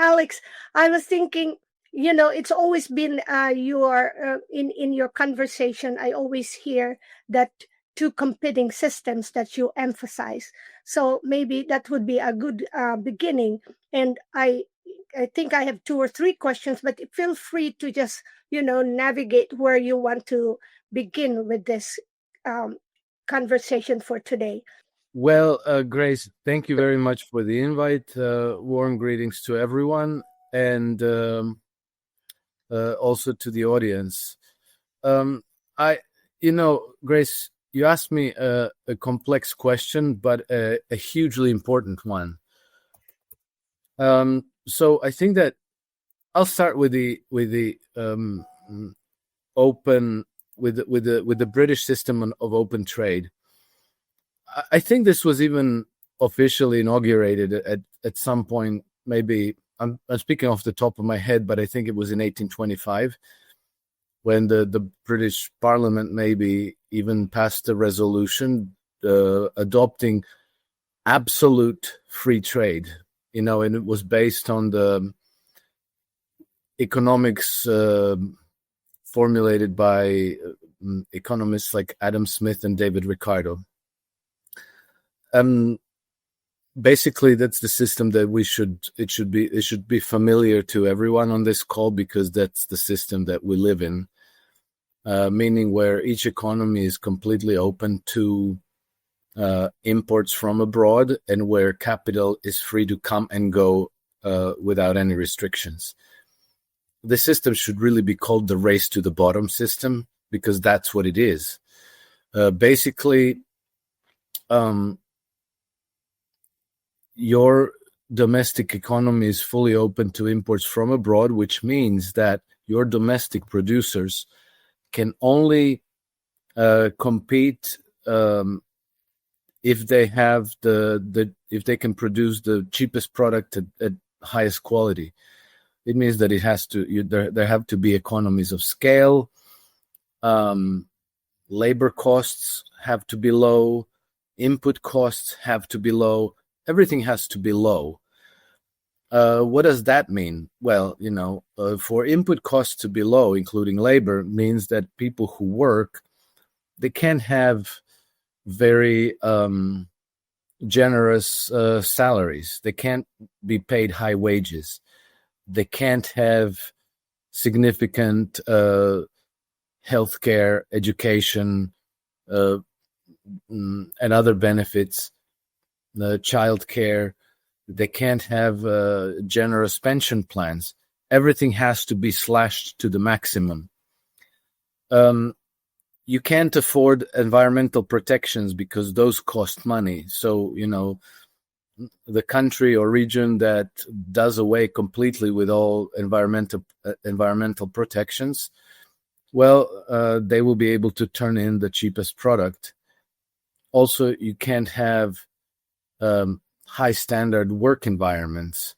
Alex, I was thinking, it's always been in your conversation. I always hear that two competing systems that you emphasize. So maybe that would be a good beginning. And I think I have two or three questions, but feel free to just navigate where you want to begin with this um, conversation for today. Well, Grace, thank you very much for the invite. Warm greetings to everyone, and also to the audience. Grace, you asked me a complex question, but a hugely important one. So I think that I'll start with the open with the British system of open trade. I think this was even officially inaugurated at some point. Maybe I'm speaking off the top of my head, but I think it was in 1825 when the British Parliament maybe even passed a resolution adopting absolute free trade. And it was based on the economics formulated by economists like Adam Smith and David Ricardo. Basically, that's the system that it should be familiar to everyone on this call, because that's the system that we live in, meaning where each economy is completely open to imports from abroad, and where capital is free to come and go without any restrictions. The system should really be called the race to the bottom system, because that's what it is. Basically, your domestic economy is fully open to imports from abroad, which means that your domestic producers can only compete if they have if they can produce the cheapest product at highest quality. It means that there have to be economies of scale. Labor costs have to be low. Input costs have to be low. Everything has to be low. What does that mean? Well, for input costs to be low, including labor, means that people who work, they can't have very generous salaries. They can't be paid high wages. They can't have significant healthcare, education, and other benefits, child care. They can't have generous pension plans. Everything has to be slashed to the maximum. You can't afford environmental protections because those cost money. So, the country or region that does away completely with all environmental protections, well, they will be able to turn in the cheapest product. Also, you can't have high standard work environments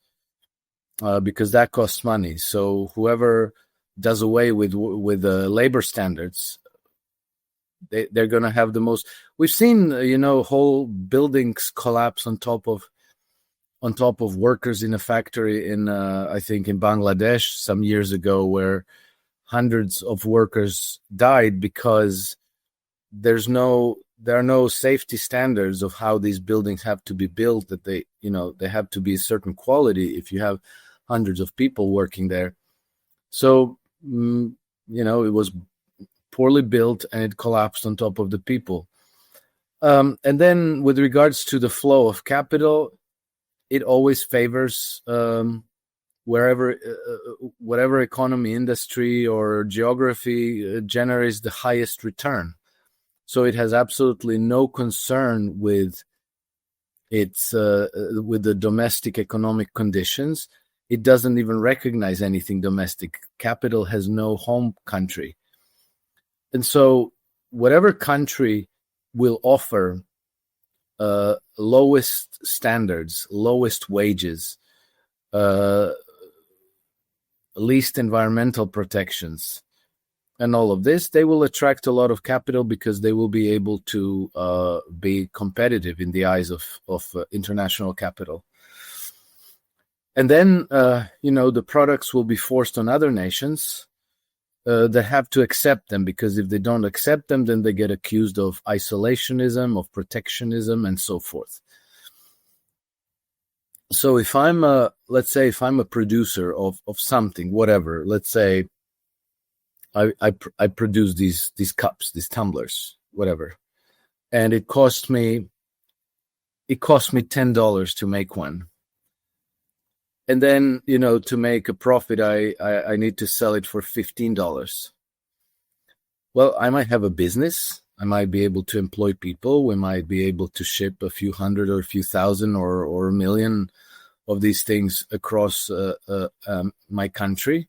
because that costs money. So whoever does away with labor standards, they're going to have the most. We've seen whole buildings collapse on top of workers in a factory in I think in Bangladesh some years ago, where hundreds of workers died because there are no safety standards of how these buildings have to be built, that they have to be a certain quality if you have hundreds of people working there. So, it was poorly built and it collapsed on top of the people. And then with regards to the flow of capital, it always favors whatever economy, industry, or geography generates the highest return. So it has absolutely no concern with with the domestic economic conditions. It doesn't even recognize anything domestic. Capital has no home country. And so whatever country will offer lowest standards, lowest wages, least environmental protections, and all of this, they will attract a lot of capital because they will be able to be competitive in the eyes of international capital. And then, the products will be forced on other nations that have to accept them, because if they don't accept them, then they get accused of isolationism, of protectionism, and so forth. So if let's say if I'm a producer of something, whatever, let's say I produce these cups, these tumblers, whatever, and it cost me $10 to make one. And then, to make a profit, I need to sell it for $15. Well, I might have a business. I might be able to employ people. We might be able to ship a few hundred or a few thousand or a million of these things across my country.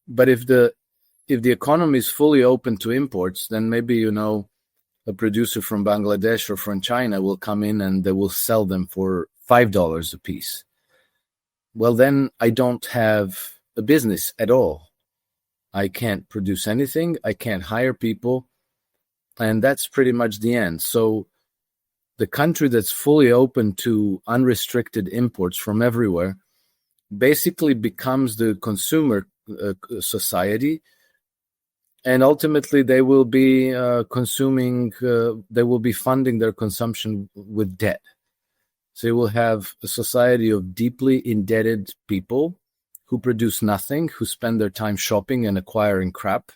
But if the economy is fully open to imports, then maybe, a producer from Bangladesh or from China will come in and they will sell them for $5 a piece. Well, then I don't have a business at all. I can't produce anything. I can't hire people. And that's pretty much the end. So the country that's fully open to unrestricted imports from everywhere basically becomes the consumer society. And ultimately, they will be they will be funding their consumption with debt. So you will have a society of deeply indebted people who produce nothing, who spend their time shopping and acquiring crap,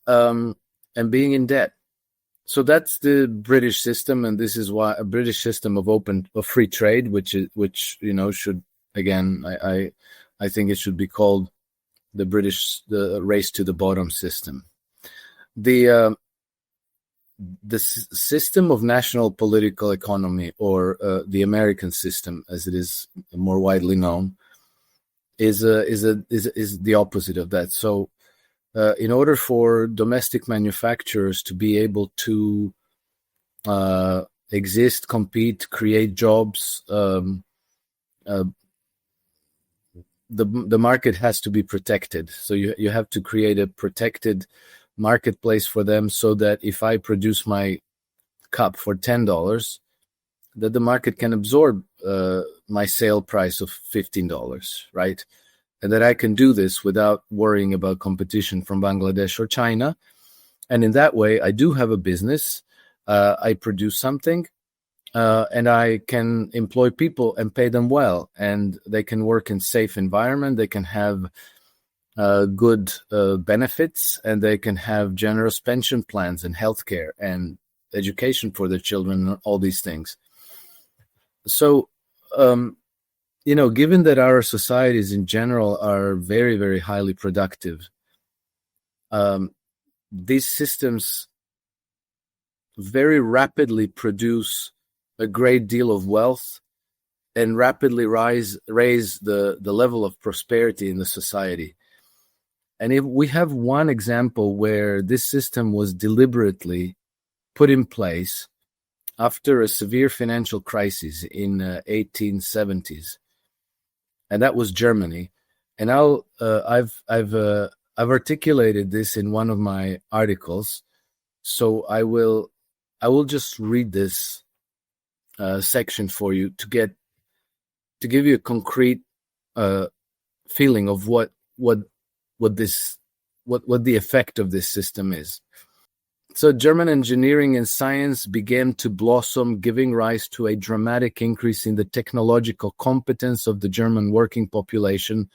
and being in debt. So that's the British system, and this is why a British system of free trade, which should, again, I think it should be called the race to the bottom system. The system of national political economy, or the American system, as it is more widely known, is the opposite of that. So, in order for domestic manufacturers to be able to exist, compete, create jobs, the market has to be protected. So you have to create a protected marketplace for them, so that if I produce my cup for $10, that the market can absorb my sale price of $15, right? And that I can do this without worrying about competition from Bangladesh or China. And in that way, I do have a business. I produce something, and I can employ people and pay them well, and they can work in safe environment. They can have good benefits, and they can have generous pension plans and healthcare and education for their children and all these things. So, given that our societies in general are very, very highly productive, these systems very rapidly produce a great deal of wealth and rapidly raise the level of prosperity in the society. And if we have one example where this system was deliberately put in place after a severe financial crisis in 1870s, and that was Germany. And I've articulated this in one of my articles, so I will just read this section for you to give you a concrete feeling of what the effect of this system is. So German engineering and science began to blossom, giving rise to a dramatic increase in the technological competence of the German working population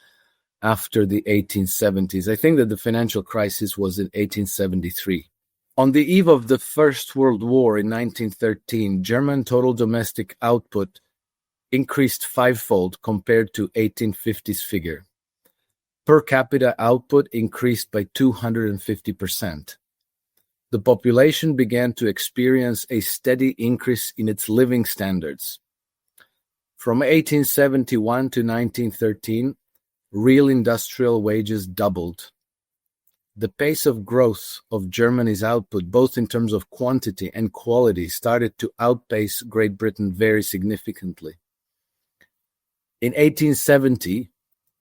after the 1870s. I think that the financial crisis was in 1873. On the eve of the First World War in 1913, German total domestic output increased fivefold compared to 1850s figure. Per capita output increased by 250%. The population began to experience a steady increase in its living standards. From 1871 to 1913, real industrial wages doubled. The pace of growth of Germany's output, both in terms of quantity and quality, started to outpace Great Britain very significantly. In 1870,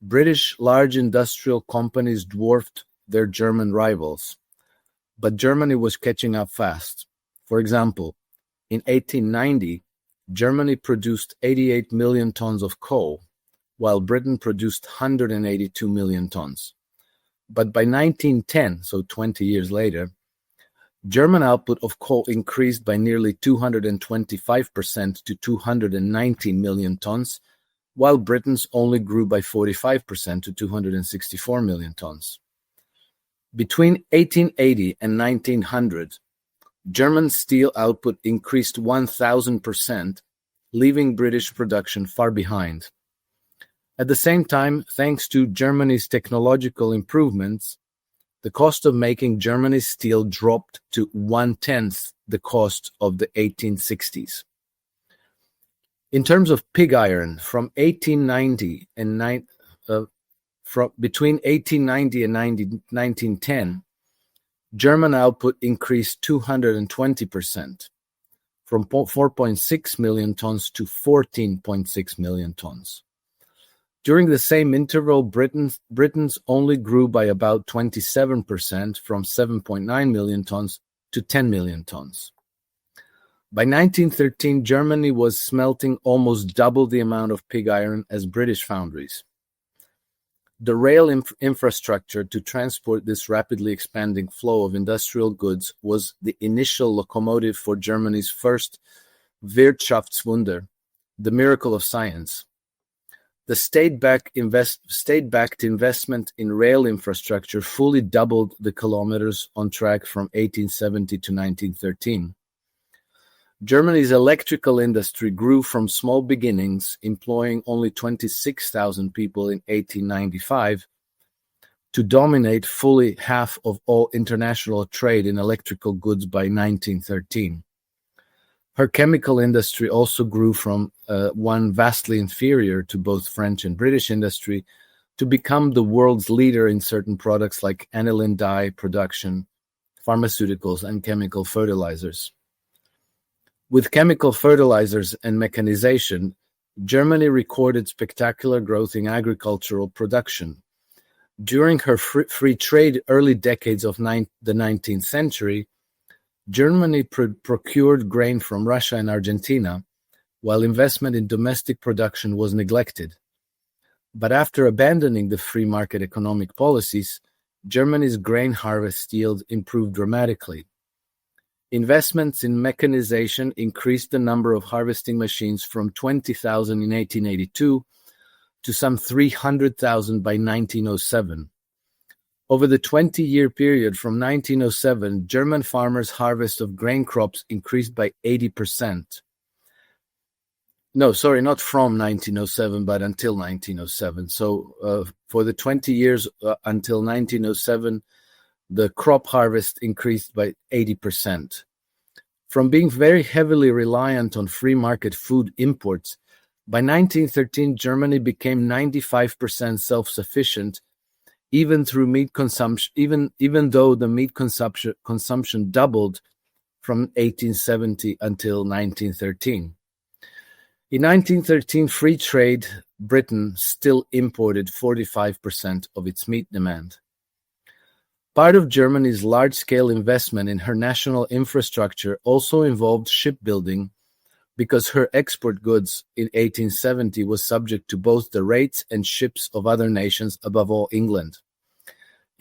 British large industrial companies dwarfed their German rivals, but Germany was catching up fast. For example, in 1890, Germany produced 88 million tons of coal, while Britain produced 182 million tons. But by 1910, so 20 years later, German output of coal increased by nearly 225% to 219 million tons, while Britain's only grew by 45% to 264 million tons. Between 1880 and 1900, German steel output increased 1,000%, leaving British production far behind. At the same time, thanks to Germany's technological improvements, the cost of making Germany's steel dropped to 1/10 the cost of the 1860s. In terms of pig iron, between 1890 and 1910, German output increased 220%, from 4.6 million tons to 14.6 million tons. During the same interval, Britain's only grew by about 27%, from 7.9 million tons to 10 million tons. By 1913, Germany was smelting almost double the amount of pig iron as British foundries. The rail infrastructure to transport this rapidly expanding flow of industrial goods was the initial locomotive for Germany's first Wirtschaftswunder, the miracle of science. The state-backed investment in rail infrastructure fully doubled the kilometers on track from 1870 to 1913. Germany's electrical industry grew from small beginnings, employing only 26,000 people in 1895, to dominate fully half of all international trade in electrical goods by 1913. Her chemical industry also grew from one vastly inferior to both French and British industry to become the world's leader in certain products like aniline dye production, pharmaceuticals, and chemical fertilizers. With chemical fertilizers and mechanization, Germany recorded spectacular growth in agricultural production. During her free trade early decades of the 19th century, Germany procured grain from Russia and Argentina, while investment in domestic production was neglected. But after abandoning the free market economic policies, Germany's grain harvest yield improved dramatically. Investments in mechanization increased the number of harvesting machines from 20,000 in 1882 to some 300,000 by 1907. Over the 20-year period from 1907, German farmers' harvest of grain crops increased by 80%. No, sorry, not from 1907, but until 1907. So for the 20 years until 1907, the crop harvest increased by 80%. From being very heavily reliant on free market food imports, by 1913, Germany became 95% self-sufficient, even through meat consumption, even though the meat consumption doubled from 1870 until 1913. In 1913, free trade Britain still imported 45% of its meat demand. Part of Germany's large-scale investment in her national infrastructure also involved shipbuilding, because her export goods in 1870 was subject to both the rates and ships of other nations, above all England.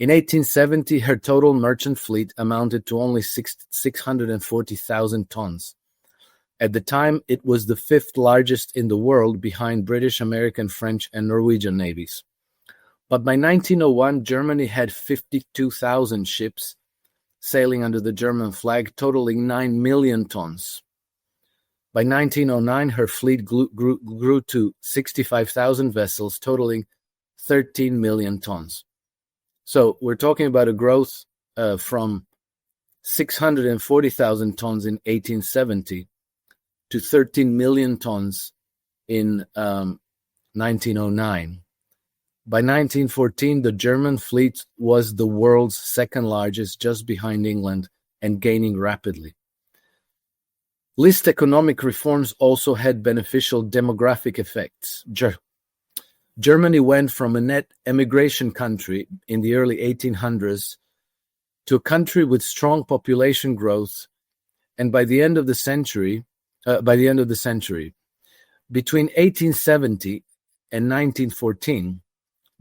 In 1870, her total merchant fleet amounted to only 640,000 tons. At the time, it was the fifth largest in the world, behind British, American, French, and Norwegian navies. But by 1901, Germany had 52,000 ships sailing under the German flag, totaling 9 million tons. By 1909, her fleet grew to 65,000 vessels, totaling 13 million tons. So we're talking about a growth from 640,000 tons in 1870 to 13 million tons in 1909. By 1914, the German fleet was the world's second largest, just behind England, and gaining rapidly. Least economic reforms also had beneficial demographic effects. Germany went from a net emigration country in the early 1800s to a country with strong population growth, and by the end of the century, between 1870 and 1914,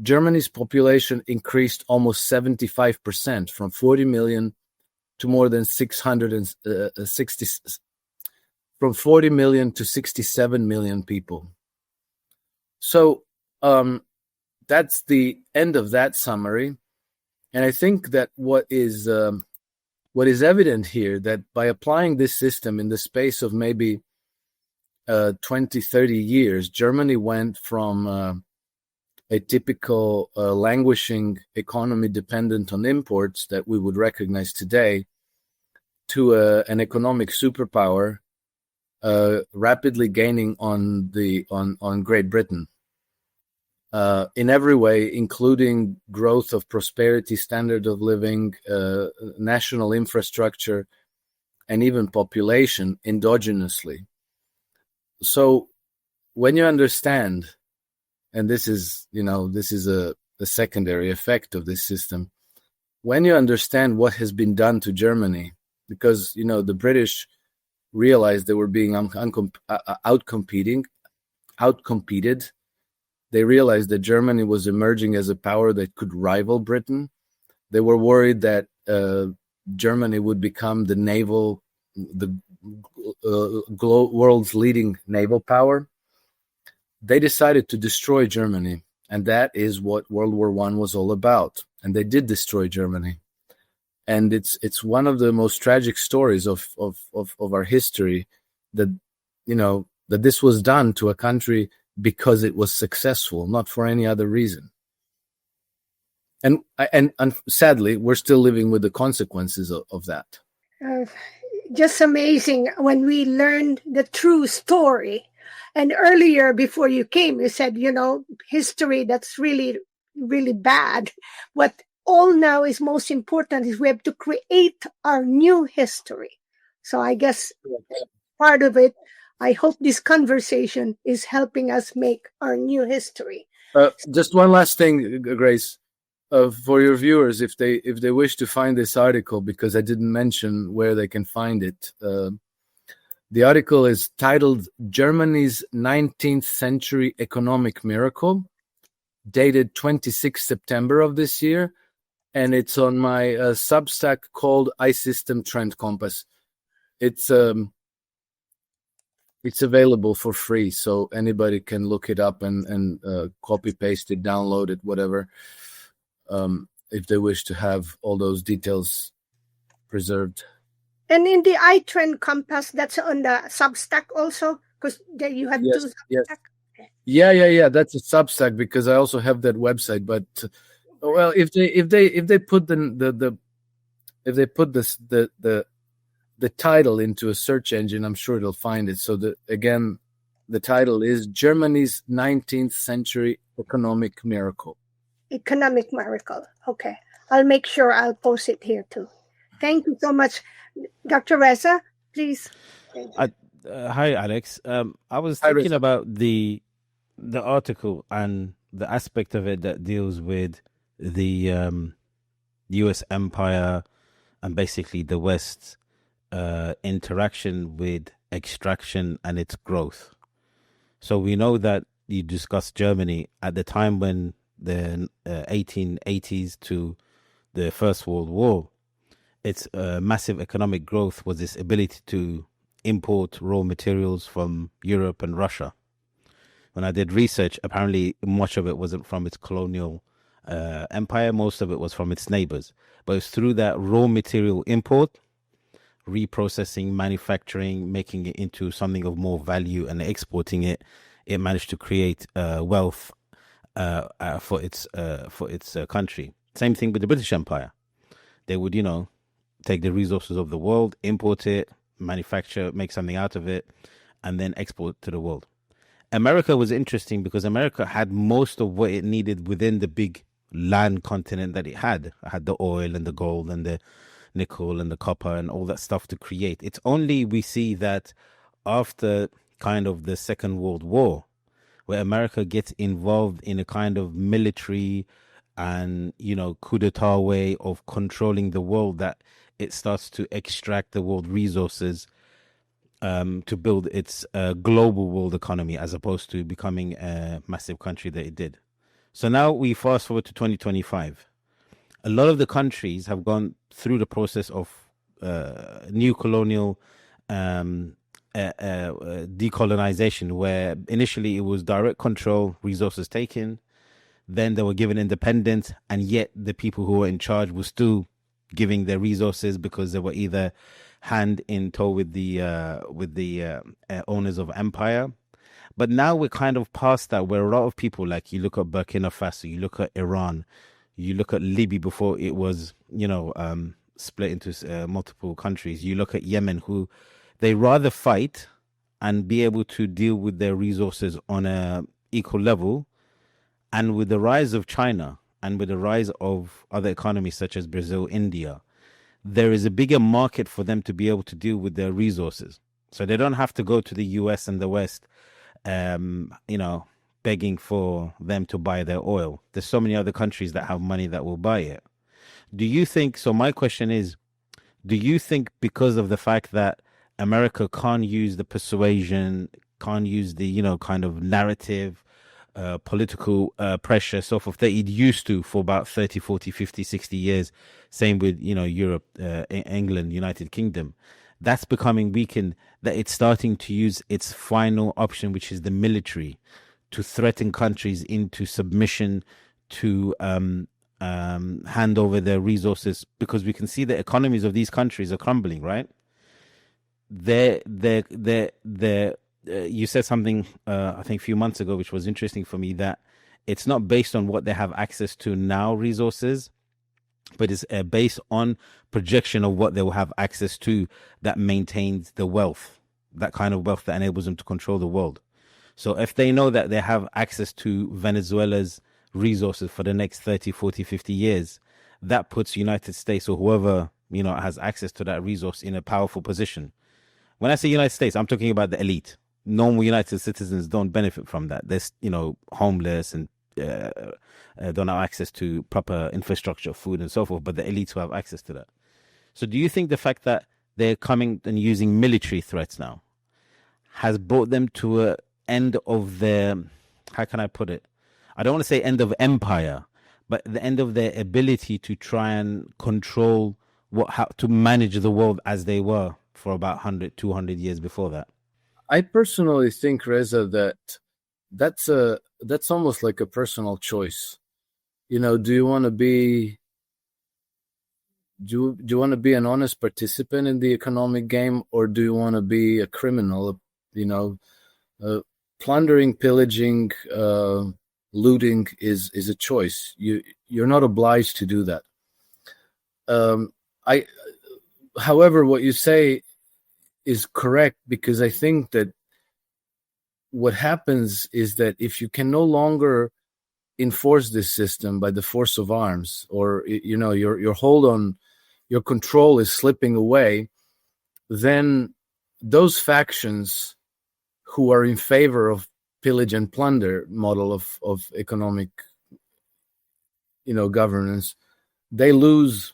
Germany's population increased almost 75%, from 40 million to more than 660, from 40 million to 67 million people. So that's the end of that summary. And I think that what is evident here, that by applying this system in the space of maybe 20, 30 years, Germany went from a typical languishing economy dependent on imports that we would recognize today to an economic superpower, rapidly gaining on Great Britain in every way, including growth of prosperity, standard of living, national infrastructure, and even population endogenously. So when you understand, and this is a secondary effect of this system, when you understand what has been done to Germany, because the British realized they were being outcompeted. They realized that Germany was emerging as a power that could rival Britain. They were worried that Germany would become the world's leading naval power. They decided to destroy Germany, and that is what World War I was all about. And they did destroy Germany. And it's one of the most tragic stories of our history, that that this was done to a country because it was successful, not for any other reason. And sadly, we're still living with the consequences of that. Just amazing when we learned the true story. And earlier, before you came, you said, history, that's really, really bad. What all now is most important is we have to create our new history. So I guess part of it, I hope this conversation is helping us make our new history. Just one last thing, Grace, for your viewers, if they wish to find this article, because I didn't mention where they can find it. The article is titled "Germany's 19th Century Economic Miracle," dated 26 September of this year, and it's on my Substack called iSystem Trend Compass. It's available for free, so anybody can look it up and copy paste it, download it, whatever, if they wish to have all those details preserved. And in the iTrend Compass, that's on the Substack also, because there you have two Substack. Yeah. That's a Substack, because I also have that website. But well, if they put the title into a search engine, I'm sure it'll find it. So the title is Germany's 19th Century Economic Miracle. Economic Miracle. Okay, I'll make sure I'll post it here too. Thank you so much. Dr. Reza, please. Hi, Alex. I was thinking about the article and the aspect of it that deals with the U.S. empire and basically the West's interaction with extraction and its growth. So we know that you discussed Germany at the time when the 1880s to the First World War. Its massive economic growth was its ability to import raw materials from Europe and Russia. When I did research, apparently much of it wasn't from its colonial empire. Most of it was from its neighbors. But it's through that raw material import, reprocessing, manufacturing, making it into something of more value and exporting it, it managed to create wealth for its country. Same thing with the British Empire. They would, take the resources of the world, import it, manufacture, make something out of it, and then export to the world. America was interesting because America had most of what it needed within the big land continent that it had. It had the oil and the gold and the nickel and the copper and all that stuff to create. It's only we see that after kind of the Second World War, where America gets involved in a kind of military and, coup d'etat way of controlling the world, that it starts to extract the world resources to build its global world economy as opposed to becoming a massive country that it did. So now we fast forward to 2025. A lot of the countries have gone through the process of new colonial decolonization, where initially it was direct control, resources taken, then they were given independence, and yet the people who were in charge were still giving their resources because they were either hand in tow with the owners of empire. But now we're kind of past that, where a lot of people, like you look at Burkina Faso, you look at Iran, you look at Libya before it was, split into multiple countries. You look at Yemen, who they rather fight and be able to deal with their resources on a equal level. And with the rise of China and with the rise of other economies such as Brazil, India, there is a bigger market for them to be able to deal with their resources. So they don't have to go to the US and the West, begging for them to buy their oil. There's so many other countries that have money that will buy it. Do you think, so my question is, do you think because of the fact that America can't use the persuasion, can't use the, kind of narrative, political pressure, so forth, that it used to for about 30, 40, 50, 60 years, same with, Europe, England, United Kingdom, that's becoming weakened, that it's starting to use its final option, which is the military, to threaten countries into submission, to hand over their resources, because we can see the economies of these countries are crumbling, right? You said something, I think a few months ago, which was interesting for me, that it's not based on what they have access to now, resources, but it's based on projection of what they will have access to that maintains the wealth, that kind of wealth that enables them to control the world. So if they know that they have access to Venezuela's resources for the next 30, 40, 50 years, that puts United States or whoever, has access to that resource in a powerful position. When I say United States, I'm talking about the elite. Normal United citizens don't benefit from that. They're, homeless and don't have access to proper infrastructure, food and so forth, but the elites who have access to that. So do you think the fact that they're coming and using military threats now has brought them to an end of their, how can I put it? I don't want to say end of empire, but the end of their ability to try and control how to manage the world as they were for about 100, 200 years before that? I personally think, Reza, that's almost like a personal choice. Do you want to be an honest participant in the economic game, or do you want to be a criminal? Plundering, pillaging, looting is a choice. You're not obliged to do that. However, what you say is correct, because I think that what happens is that if you can no longer enforce this system by the force of arms, or your hold on your control is slipping away, then those factions who are in favor of pillage and plunder model of economic governance, they lose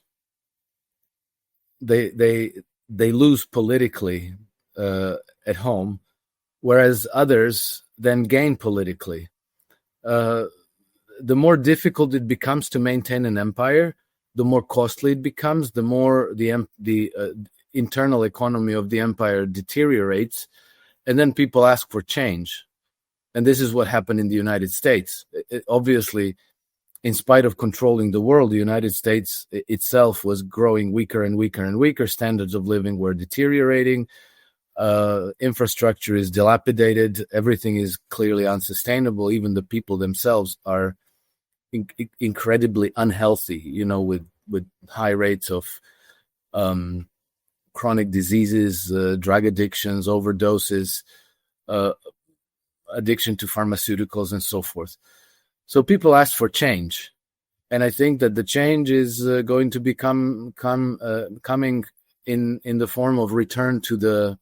politically at home, whereas others then gain politically. The more difficult it becomes to maintain an empire, the more costly it becomes, the more the internal economy of the empire deteriorates, and then people ask for change. And this is what happened in the United States. Obviously, in spite of controlling the world, the United States itself was growing weaker and weaker and weaker. Standards of living were deteriorating. Infrastructure is dilapidated. Everything is clearly unsustainable. Even the people themselves are incredibly unhealthy, with high rates of chronic diseases, drug addictions, overdoses, addiction to pharmaceuticals, and so forth. So people ask for change, and I think that the change is going to coming in the form of return to the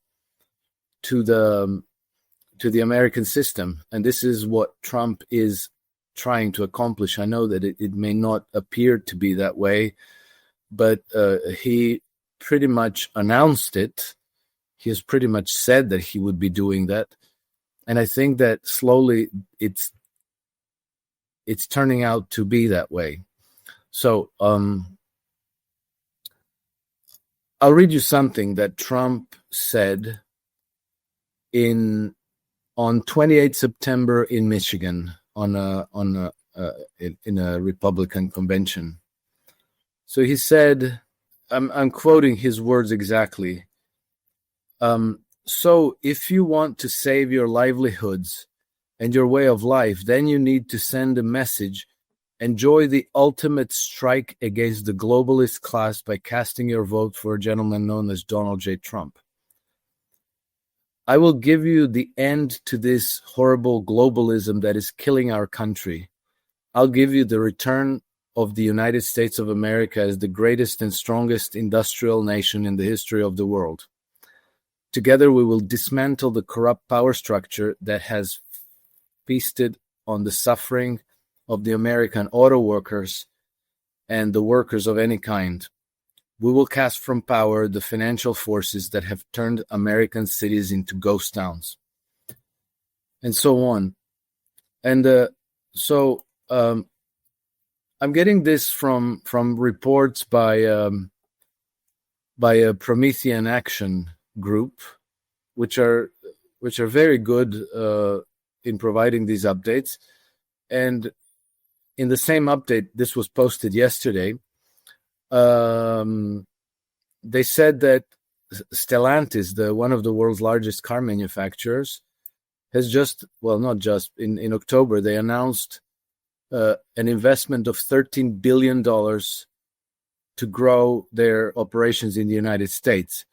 American system, and this is what Trump is trying to accomplish. I know that it may not appear to be that way, but he pretty much announced it He has pretty much said that he would be doing that. And I think that slowly it's turning out to be that way. So I'll read you something that Trump said on 28 September in Michigan in a Republican convention. So he said, I'm quoting his words exactly. So if you want to save your livelihoods and your way of life, then you need to send a message. Enjoy the ultimate strike against the globalist class by casting your vote for a gentleman known as Donald J. Trump. I will give you the end to this horrible globalism that is killing our country. I'll give you the return of the United States of America as the greatest and strongest industrial nation in the history of the world. Together we will dismantle the corrupt power structure that has feasted on the suffering of the American auto workers and the workers of any kind. We will cast from power the financial forces that have turned American cities into ghost towns, and so on. And so I'm getting this from reports by a Promethean Action group, which are very good in providing these updates. And in the same update, this was posted yesterday. They said that Stellantis, one of the world's largest car manufacturers, has in October, they announced an investment of $13 billion to grow their operations in the United States.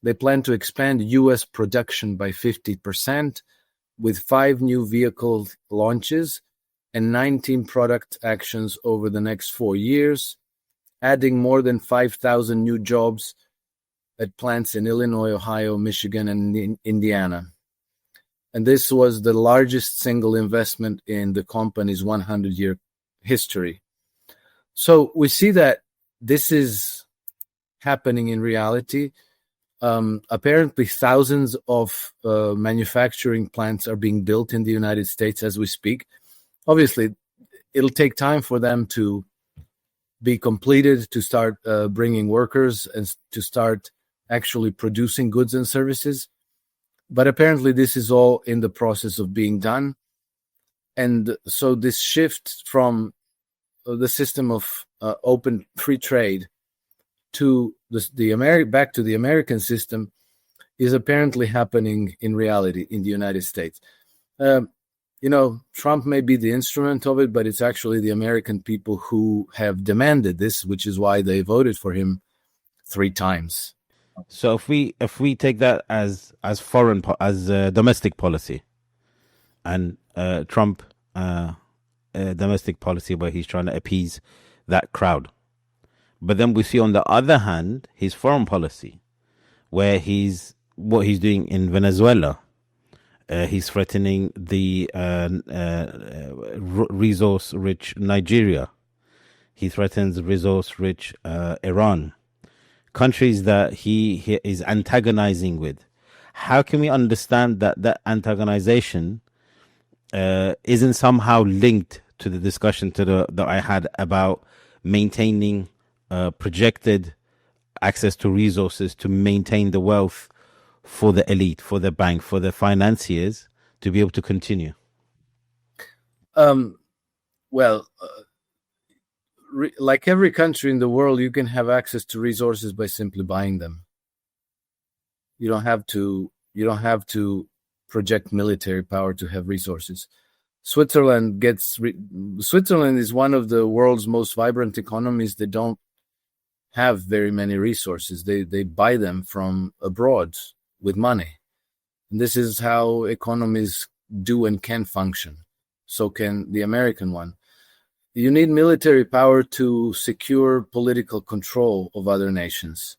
They plan to expand U.S. production by 50%, with 5 new vehicle launches and 19 product actions over the next 4 years, adding more than 5,000 new jobs at plants in Illinois, Ohio, Michigan, and Indiana. And this was the largest single investment in the company's 100-year history. So we see that this is happening in reality. Apparently, thousands of manufacturing plants are being built in the United States as we speak. Obviously, it'll take time for them to be completed, to start bringing workers and to start actually producing goods and services. But apparently this is all in the process of being done. And so this shift from the system of open free trade to back to the American system is apparently happening in reality in the United States. Trump may be the instrument of it, but it's actually the American people who have demanded this, which is why they voted for him 3 times. So if we take that as domestic policy, and Trump domestic policy where he's trying to appease that crowd, but then we see on the other hand his foreign policy, where what he's doing in Venezuela. He's threatening the resource-rich Nigeria. He threatens resource-rich Iran. Countries that he is antagonizing with. How can we understand that antagonization isn't somehow linked to the discussion that I had about maintaining projected access to resources to maintain the wealth for the elite, for the bank, for the financiers to be able to continue? Like every country in the world, you can have access to resources by simply buying them. You don't have to project military power to have resources. Switzerland is one of the world's most vibrant economies. They don't have very many resources. They buy them from abroad with money. And this is how economies do and can function. So can the American one. You need military power to secure political control of other nations.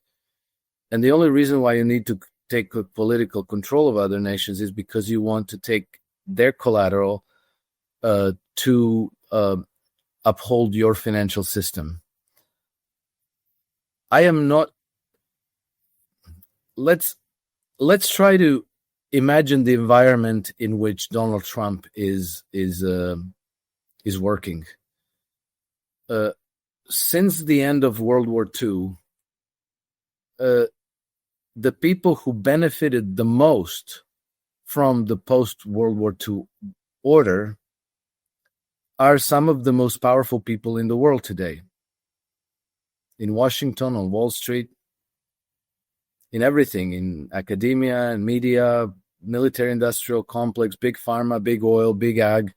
And the only reason why you need to take political control of other nations is because you want to take their collateral to uphold your financial system. I am not... let's try to imagine the environment in which Donald Trump is working. Since the end of World War II, the people who benefited the most from the post-World War II order are some of the most powerful people in the world today. In Washington, on Wall Street, in everything, in academia and media, military-industrial complex, big pharma, big oil, big ag.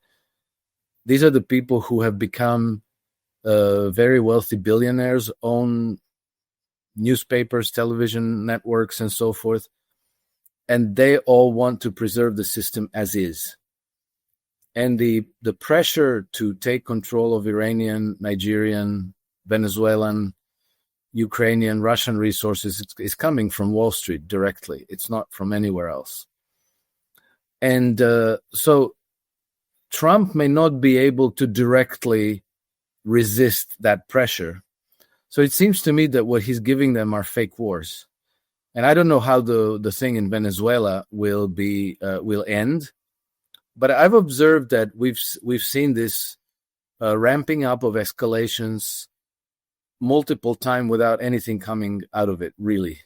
These are the people who have become very wealthy billionaires, own newspapers, television networks, and so forth. And they all want to preserve the system as is. And the pressure to take control of Iranian, Nigerian, Venezuelan, Ukrainian, Russian resources is coming from Wall Street directly. It's not from anywhere else. And so Trump may not be able to directly resist that pressure. So it seems to me that what he's giving them are fake wars. And I don't know how the thing in Venezuela will end. But I've observed that we've seen this ramping up of escalations multiple times without anything coming out of it, really.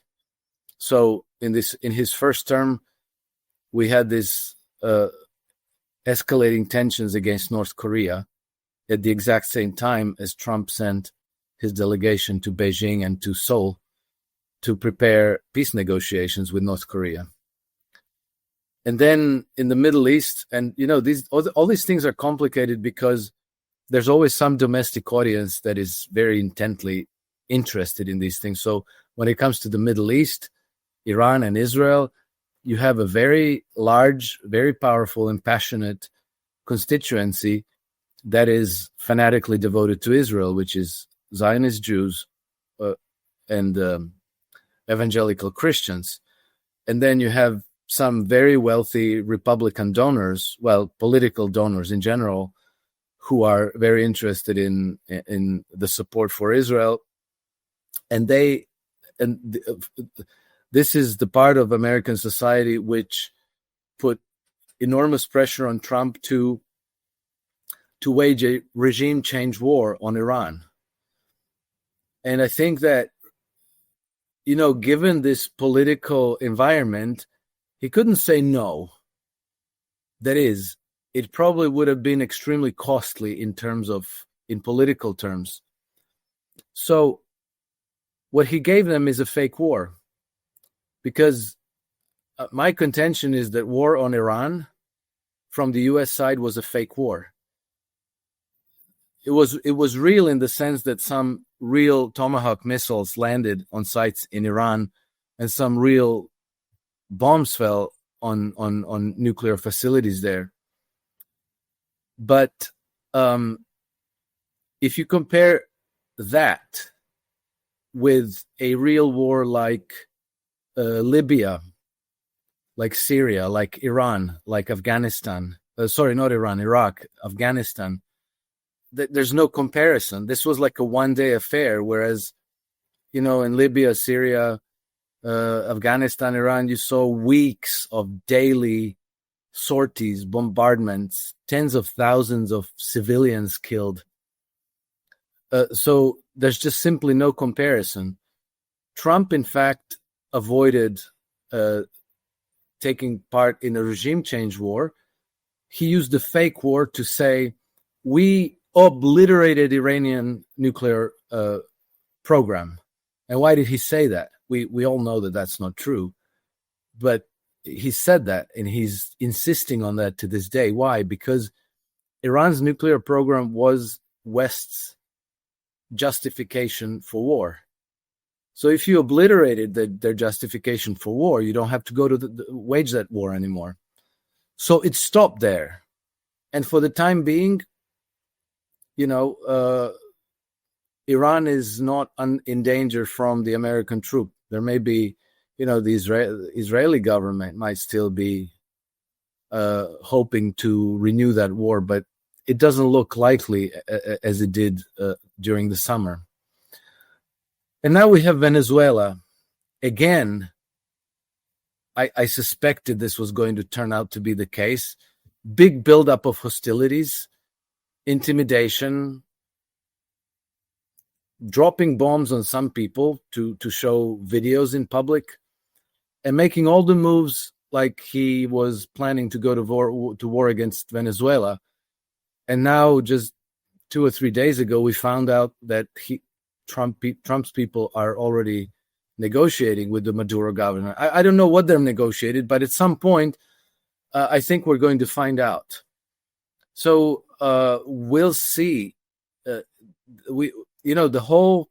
So in his first term, we had this escalating tensions against North Korea at the exact same time as Trump sent his delegation to Beijing and to Seoul to prepare peace negotiations with North Korea. And then in the Middle East, and all these things are complicated because there's always some domestic audience that is very intently interested in these things. So when it comes to the Middle East, Iran and Israel, you have a very large, very powerful and passionate constituency that is fanatically devoted to Israel, which is Zionist Jews and evangelical Christians. And then you have some very wealthy Republican donors, political donors in general, who are very interested in the support for Israel. And this is the part of American society which put enormous pressure on Trump to wage a regime change war on Iran. And I think that, given this political environment, he couldn't say no. That is, it probably would have been extremely costly in political terms. So what he gave them is a fake war. Because my contention is that war on Iran from the U.S. side was a fake war. It was real in the sense that some real Tomahawk missiles landed on sites in Iran and some real bombs fell on nuclear facilities there. But if you compare that with a real war like Libya, like Syria, like Iran, like Afghanistan, Iraq, Afghanistan, there's no comparison. This was like a one-day affair, whereas, in Libya, Syria, Afghanistan, Iran, you saw weeks of daily sorties, bombardments, tens of thousands of civilians killed. So there's just simply no comparison. Trump, in fact, avoided taking part in a regime change war. He used the fake war to say, we obliterated Iranian nuclear program. And why did he say that? We all know that that's not true. But he said that, and he's insisting on that to this day. Why? Because Iran's nuclear program was West's justification for war. So if you obliterated their justification for war, you don't have to go to wage that war anymore. So it stopped there. And for the time being, Iran is not in danger from the American troop. There may be, the Israeli government might still be hoping to renew that war, but it doesn't look likely as it did during the summer. And now we have Venezuela. Again, I suspected this was going to turn out to be the case. Big buildup of hostilities, intimidation, dropping bombs on some people to show videos in public, and making all the moves like he was planning to go to war against Venezuela. And now, just 2 or 3 days ago, we found out that Trump's people are already negotiating with the Maduro government. I don't know what they're negotiated, but at some point, I think we're going to find out. So we'll see. The whole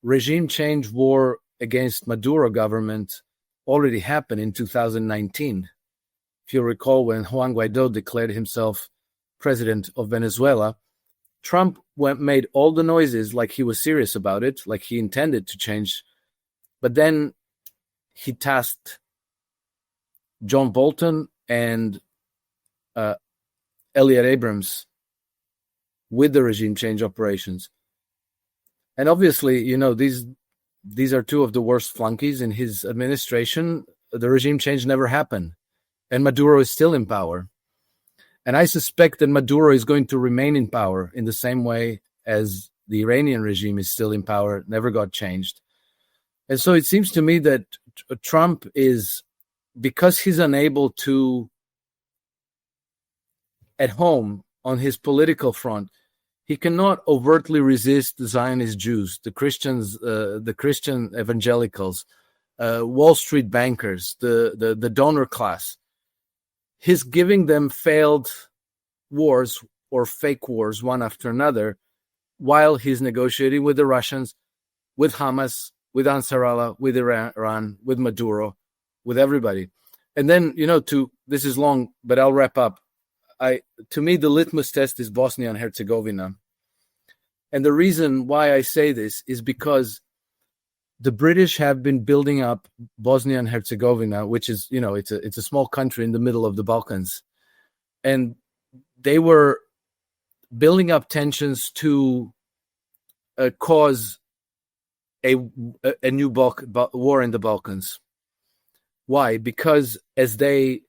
regime change war against Maduro government already happened in 2019. If you recall, when Juan Guaido declared himself president of Venezuela, Trump made all the noises like he was serious about it, like he intended to change. But then he tasked John Bolton and Elliot Abrams with the regime change operations. And obviously, these are two of the worst flunkies in his administration. The regime change never happened, and Maduro is still in power. And I suspect that Maduro is going to remain in power in the same way as the Iranian regime is still in power, never got changed. And so it seems to me that Trump is, because he's unable to, at home on his political front, he cannot overtly resist the Zionist Jews, the Christians, the Christian evangelicals, Wall Street bankers, the donor class. He's giving them failed wars or fake wars one after another, while he's negotiating with the Russians, with Hamas, with Ansar Allah, with Iran, with Maduro, with everybody. And then, this is long, but I'll wrap up. To me, the litmus test is Bosnia and Herzegovina. And the reason why I say this is because the British have been building up Bosnia and Herzegovina, which is, it's a small country in the middle of the Balkans. And they were building up tensions to cause a new war in the Balkans. Why? Because as their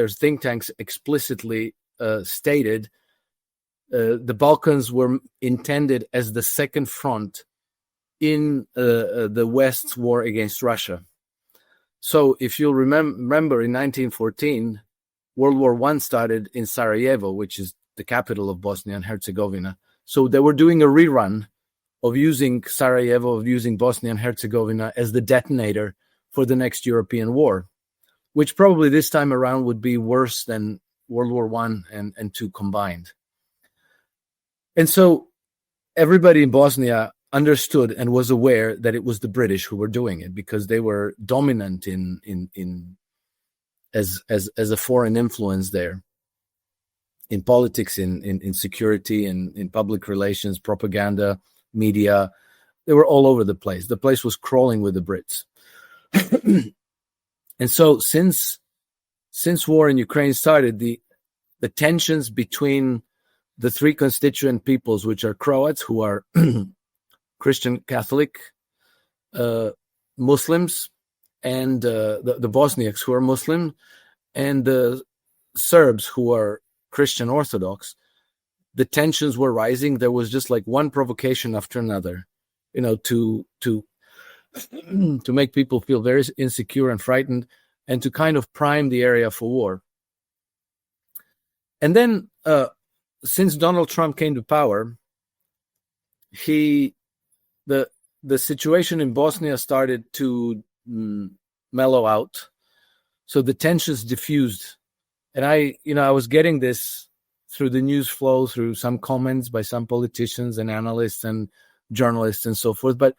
think tanks explicitly stated, the Balkans were intended as the second front in the West's war against Russia. So if you'll remember, in 1914, World War I started in Sarajevo, which is the capital of Bosnia and Herzegovina. So they were doing a rerun of using Sarajevo, of using Bosnia and Herzegovina as the detonator for the next European war, which probably this time around would be worse than World War I and II combined. And so everybody in Bosnia understood and was aware that it was the British who were doing it, because they were dominant as a foreign influence there, in politics, in security, in public relations, propaganda, media. They were all over the place. The place was crawling with the Brits. And so since war in Ukraine started, the tensions between the three constituent peoples, which are Croats, who are Christian Catholic, Muslims, and the Bosniaks, who are Muslim, and the Serbs, who are Christian Orthodox, the tensions were rising. There was just like one provocation after another, to make people feel very insecure and frightened, and to kind of prime the area for war. And then, since Donald Trump came to power, the situation in Bosnia started to mellow out. So the tensions diffused. And I was getting this through the news flow, through some comments by some politicians and analysts and journalists and so forth. But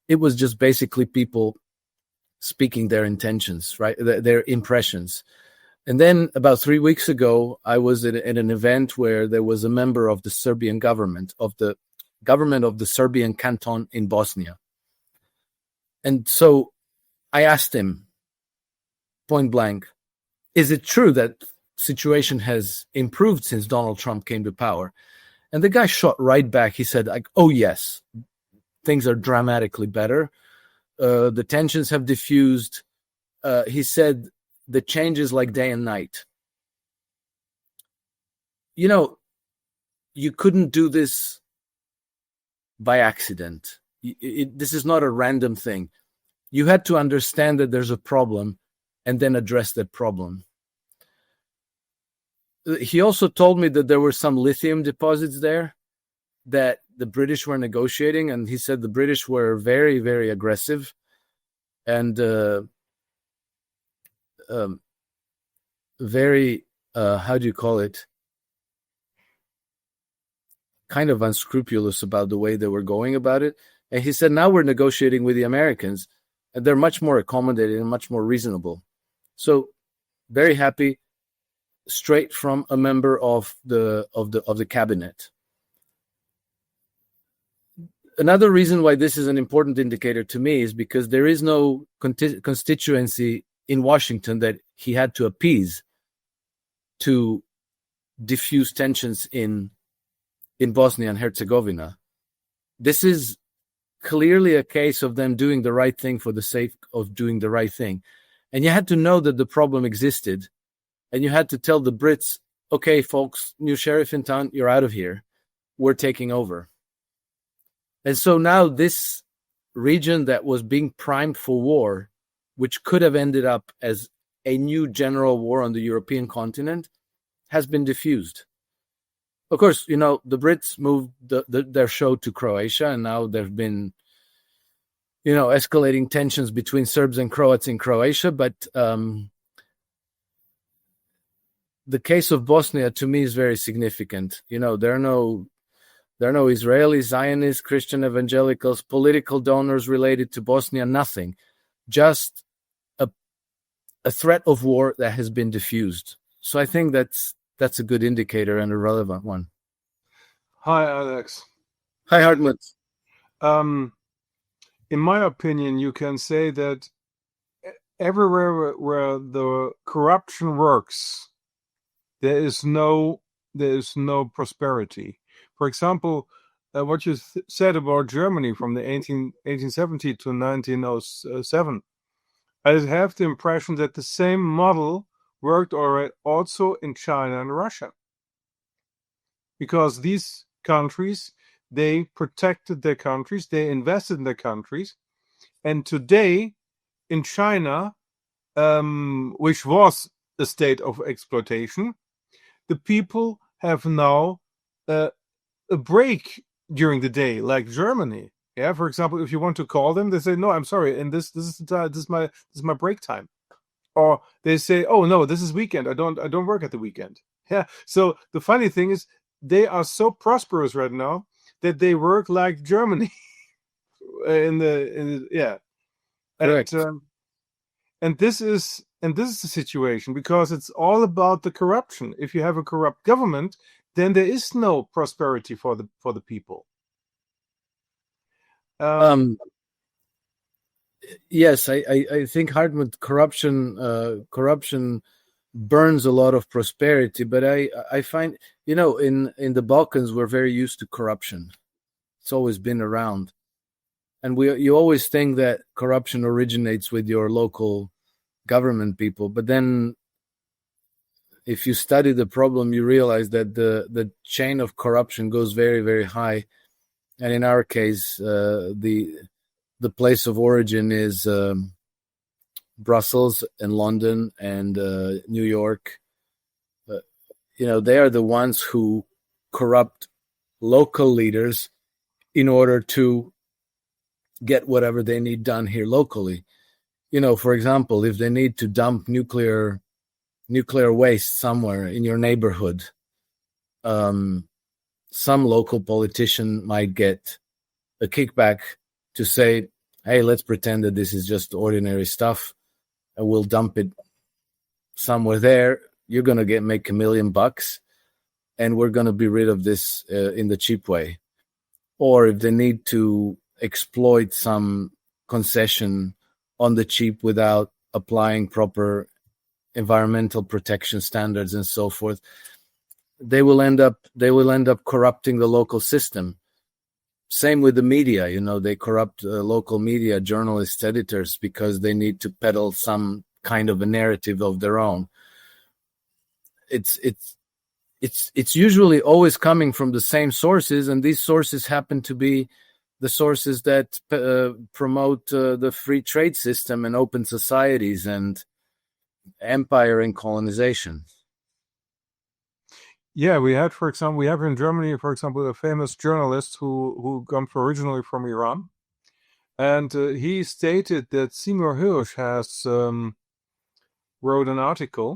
it was just basically people speaking their intentions, right? Their impressions. And then about 3 weeks ago, I was at an event where there was a member of the Serbian government, of the Serbian canton in Bosnia. And so I asked him point blank, is it true that situation has improved since Donald Trump came to power? And the guy shot right back. He said, oh, yes, things are dramatically better. The tensions have diffused. he said the change is like day and night. You couldn't do this by accident. This is not a random thing. You had to understand that there's a problem and then address that problem. He also told me that there were some lithium deposits there that the British were negotiating, and he said the British were very, very aggressive and very, how do you call it? Kind of unscrupulous about the way they were going about it. And he said, now we're negotiating with the Americans, and they're much more accommodating and much more reasonable. So very happy, straight from a member of the cabinet. Another reason why this is an important indicator to me is because there is no constituency in Washington that he had to appease to diffuse tensions in Bosnia and Herzegovina. This is clearly a case of them doing the right thing for the sake of doing the right thing. And you had to know that the problem existed, and you had to tell the Brits, okay, folks, new sheriff in town, you're out of here. We're taking over. And so now this region that was being primed for war, which could have ended up as a new general war on the European continent, has been diffused. Of course, the Brits moved their show to Croatia, and now there have been, escalating tensions between Serbs and Croats in Croatia. But the case of Bosnia, to me, is very significant. There are no Israeli Zionists, Christian evangelicals, political donors related to Bosnia, nothing. Just a threat of war that has been diffused. So I think that's a good indicator and a relevant one. Hi, Alex. Hi, Hartmut. In my opinion, you can say that everywhere where the corruption works, there is no prosperity. For example, what you said about Germany from the 1870 to 1907, I have the impression that the same model worked already also in China and Russia, because these countries, they protected their countries, they invested in their countries, and today in China, which was a state of exploitation, the people have now a break during the day, like Germany. Yeah, for example, if you want to call them, they say, "No, I'm sorry, and this is my break time." Or they say, "Oh no, this is weekend. I don't work at the weekend." Yeah. So the funny thing is, they are so prosperous right now that they work like Germany. And this is the situation, because it's all about the corruption. If you have a corrupt government, then there is no prosperity for the people. Yes, I think, Hartmut, corruption burns a lot of prosperity, but I find, in the Balkans, we're very used to corruption. It's always been around. And you always think that corruption originates with your local government people, but then if you study the problem, you realize that the chain of corruption goes very, very high. And in our case, the place of origin is Brussels and London and New York. They are the ones who corrupt local leaders in order to get whatever they need done here locally. For example, if they need to dump nuclear waste somewhere in your neighborhood, some local politician might get a kickback to say, hey, let's pretend that this is just ordinary stuff and we'll dump it somewhere there. You're going to make $1 million and we're going to be rid of this in the cheap way. Or if they need to exploit some concession on the cheap without applying proper environmental protection standards and so forth, they will end up corrupting the local system. Same with the media. They corrupt local media, journalists, editors, because they need to peddle some kind of a narrative of their own. It's usually always coming from the same sources, and these sources happen to be the sources that promote the free trade system and open societies and empire and colonization. Yeah, we have in Germany, for example, a famous journalist who comes originally from Iran, and he stated that Seymour Hersh has wrote an article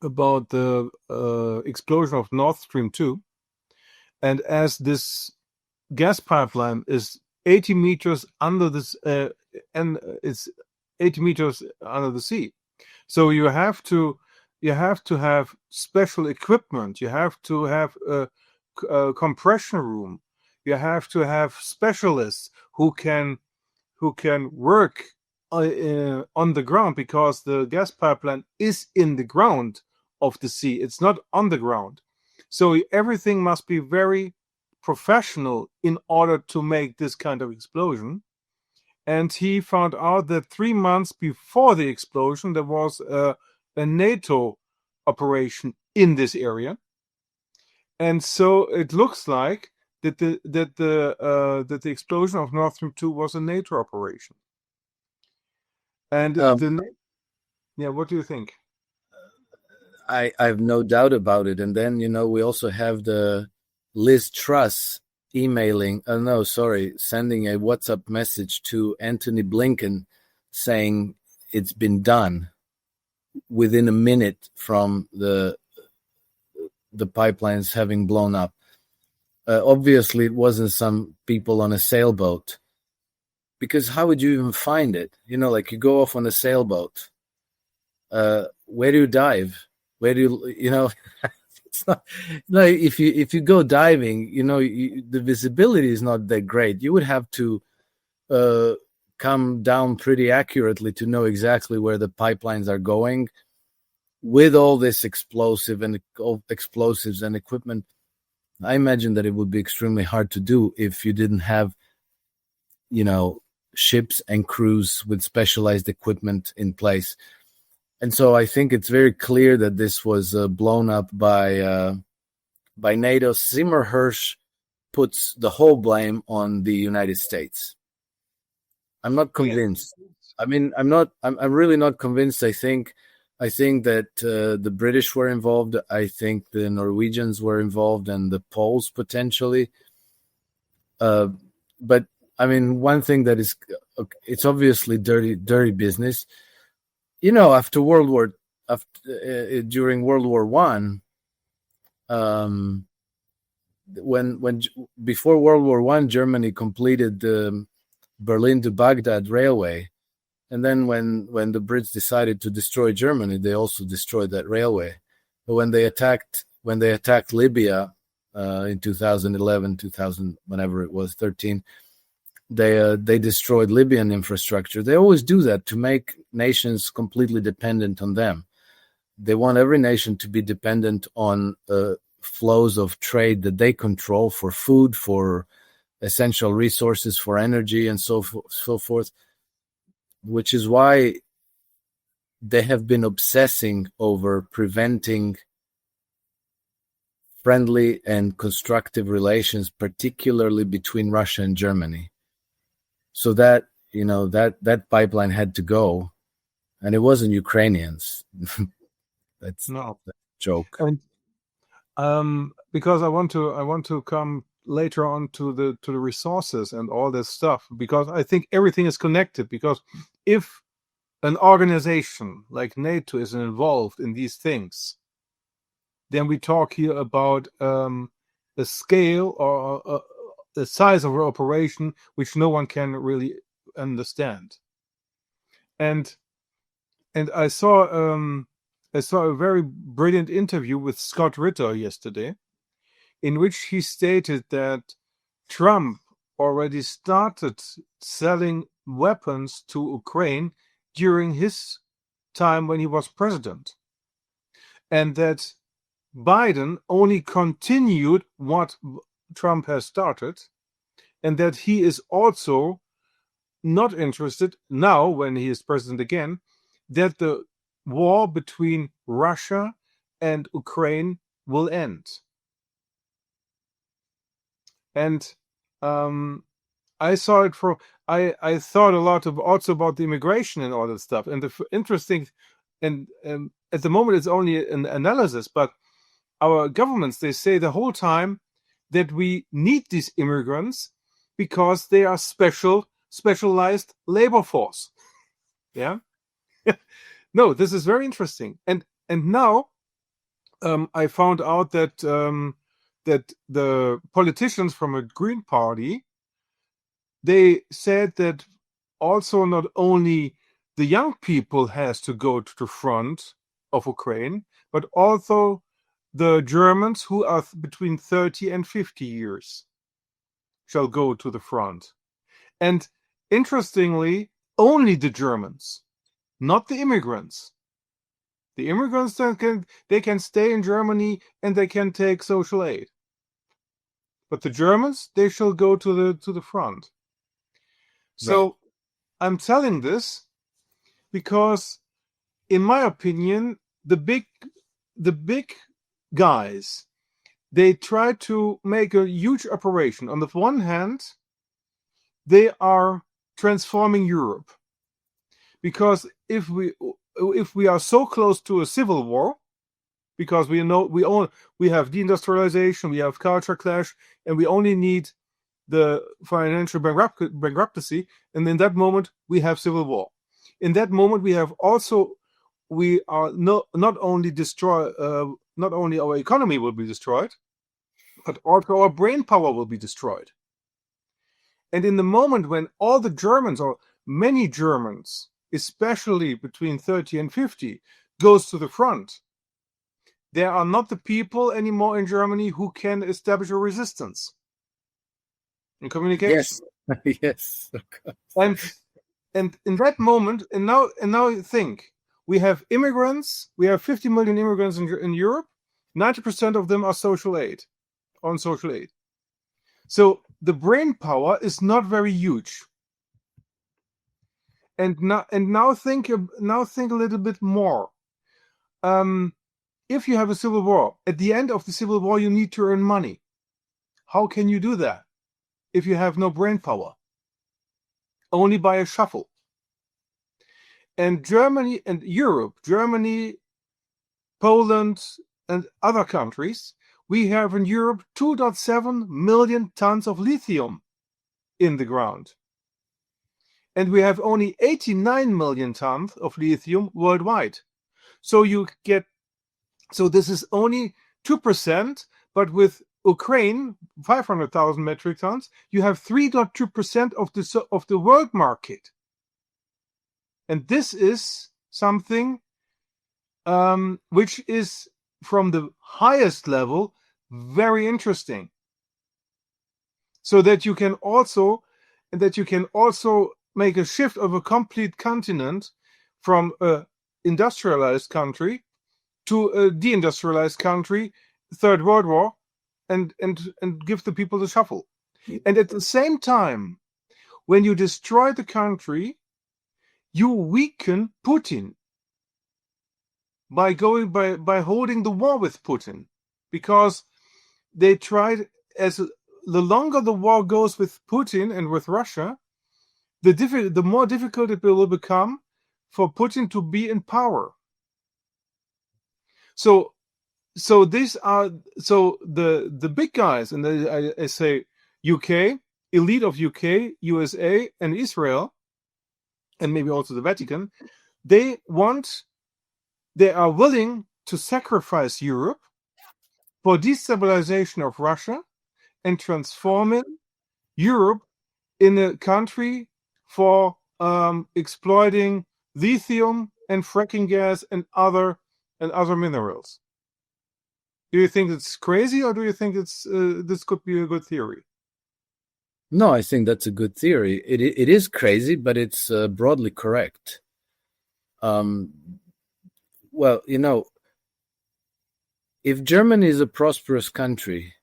about the explosion of Nord Stream 2, and as this gas pipeline is 80 meters under this, and it's 80 meters under the sea, so you have to have special equipment. You have to have a compression room. You have to have specialists who can work on the ground, because the gas pipeline is in the ground of the sea. It's not on the ground. So everything must be very professional in order to make this kind of explosion. And he found out that 3 months before the explosion, there was a NATO operation in this area, and so it looks like that the explosion of Nord Stream 2 was a NATO operation. And what do you think? I have no doubt about it. And then we also have the Liz Truss sending a WhatsApp message to Antony Blinken saying it's been done within a minute from the pipelines having blown up. Obviously, it wasn't some people on a sailboat, because how would you even find it? Like you go off on a sailboat. Where do you dive? Where do you? It's not like if you go diving, the visibility is not that great. You would have to come down pretty accurately to know exactly where the pipelines are going, with all this explosives and equipment. I imagine that it would be extremely hard to do if you didn't have, ships and crews with specialized equipment in place. And so I think it's very clear that this was blown up by NATO. Seymour Hersh puts the whole blame on the United States. I'm not convinced. I mean, I'm really not convinced. I think that the British were involved. I think the Norwegians were involved, and the Poles potentially. But I mean, one thing that is, it's obviously dirty business. After during World War I, when before World War I, Germany completed the Berlin to Baghdad railway, and then when the Brits decided to destroy Germany, they also destroyed that railway. But when they attacked Libya in 2011, whenever it was, 13, they destroyed Libyan infrastructure. They always do that to make nations completely dependent on them. They want every nation to be dependent on flows of trade that they control for food, for essential resources, for energy, and so forth, which is why they have been obsessing over preventing friendly and constructive relations, particularly between Russia and Germany. So that, that pipeline had to go, and it wasn't Ukrainians. That's a joke. And because I want to come later on to the resources and all this stuff, because I think everything is connected. Because if an organization like NATO is involved in these things, then we talk here about the scale or the size of our operation, which no one can really understand. And I saw a very brilliant interview with Scott Ritter yesterday, in which he stated that Trump already started selling weapons to Ukraine during his time when he was president, and that Biden only continued what Trump has started, and that he is also not interested now, when he is president again, that the war between Russia and Ukraine will end. And I saw it from. I thought a lot also about the immigration and all that stuff. And the interesting, and at the moment it's only an analysis, but our governments, they say the whole time that we need these immigrants because they are specialized labor force. Yeah. No, this is very interesting. And now I found out that that the politicians from a Green Party, they said that also not only the young people has to go to the front of Ukraine, but also the Germans who are between 30 and 50 years shall go to the front. And interestingly, only the Germans, not the immigrants. The immigrants they can stay in Germany and they can take social aid. But the Germans, they shall go to the front. So right. I'm telling this because, in my opinion, the big guys, they try to make a huge operation. On the one hand, they are transforming Europe, because if we are so close to a civil war, because we have deindustrialization, we have culture clash, and we only need the financial bankruptcy, and in that moment we have civil war. In that moment we are not only our economy will be destroyed, but also our brain power will be destroyed. And in the moment when all the Germans, or many Germans, especially between 30 and 50, goes to the front, there are not the people anymore in Germany who can establish a resistance in communication. Yes, yes. Of course. And in that moment, and now think, we have immigrants. We have 50 million immigrants in Europe. 90% of them are on social aid. So the brain power is not very huge. And now think a little bit more. If you have a civil war, at the end of the civil war, you need to earn money. How can you do that if you have no brain power? Only by a shuffle. And Germany and Europe, Germany, Poland, and other countries, we have in Europe 2.7 million tons of lithium in the ground. And we have only 89 million tons of lithium worldwide. So this is only 2%, but with Ukraine, 500,000 metric tons, you have 3.2% of the world market. And this is something which is, from the highest level, very interesting. So that you can also make a shift of a complete continent from an industrialized country to a deindustrialized country, Third World War, and give the people the shuffle. And at the same time, when you destroy the country, you weaken Putin by holding the war with Putin, because they tried, the longer the war goes with Putin and with Russia, the more difficult it will become for Putin to be in power. So the big guys, and I say UK, elite of UK, USA, and Israel, and maybe also the Vatican, they are willing to sacrifice Europe for destabilization of Russia and transforming Europe in a country for exploiting lithium and fracking gas and other minerals. Do you think it's crazy, or do you think this could be a good theory? No, I think that's a good theory. It is crazy, but it's broadly correct. Well, if Germany is a prosperous country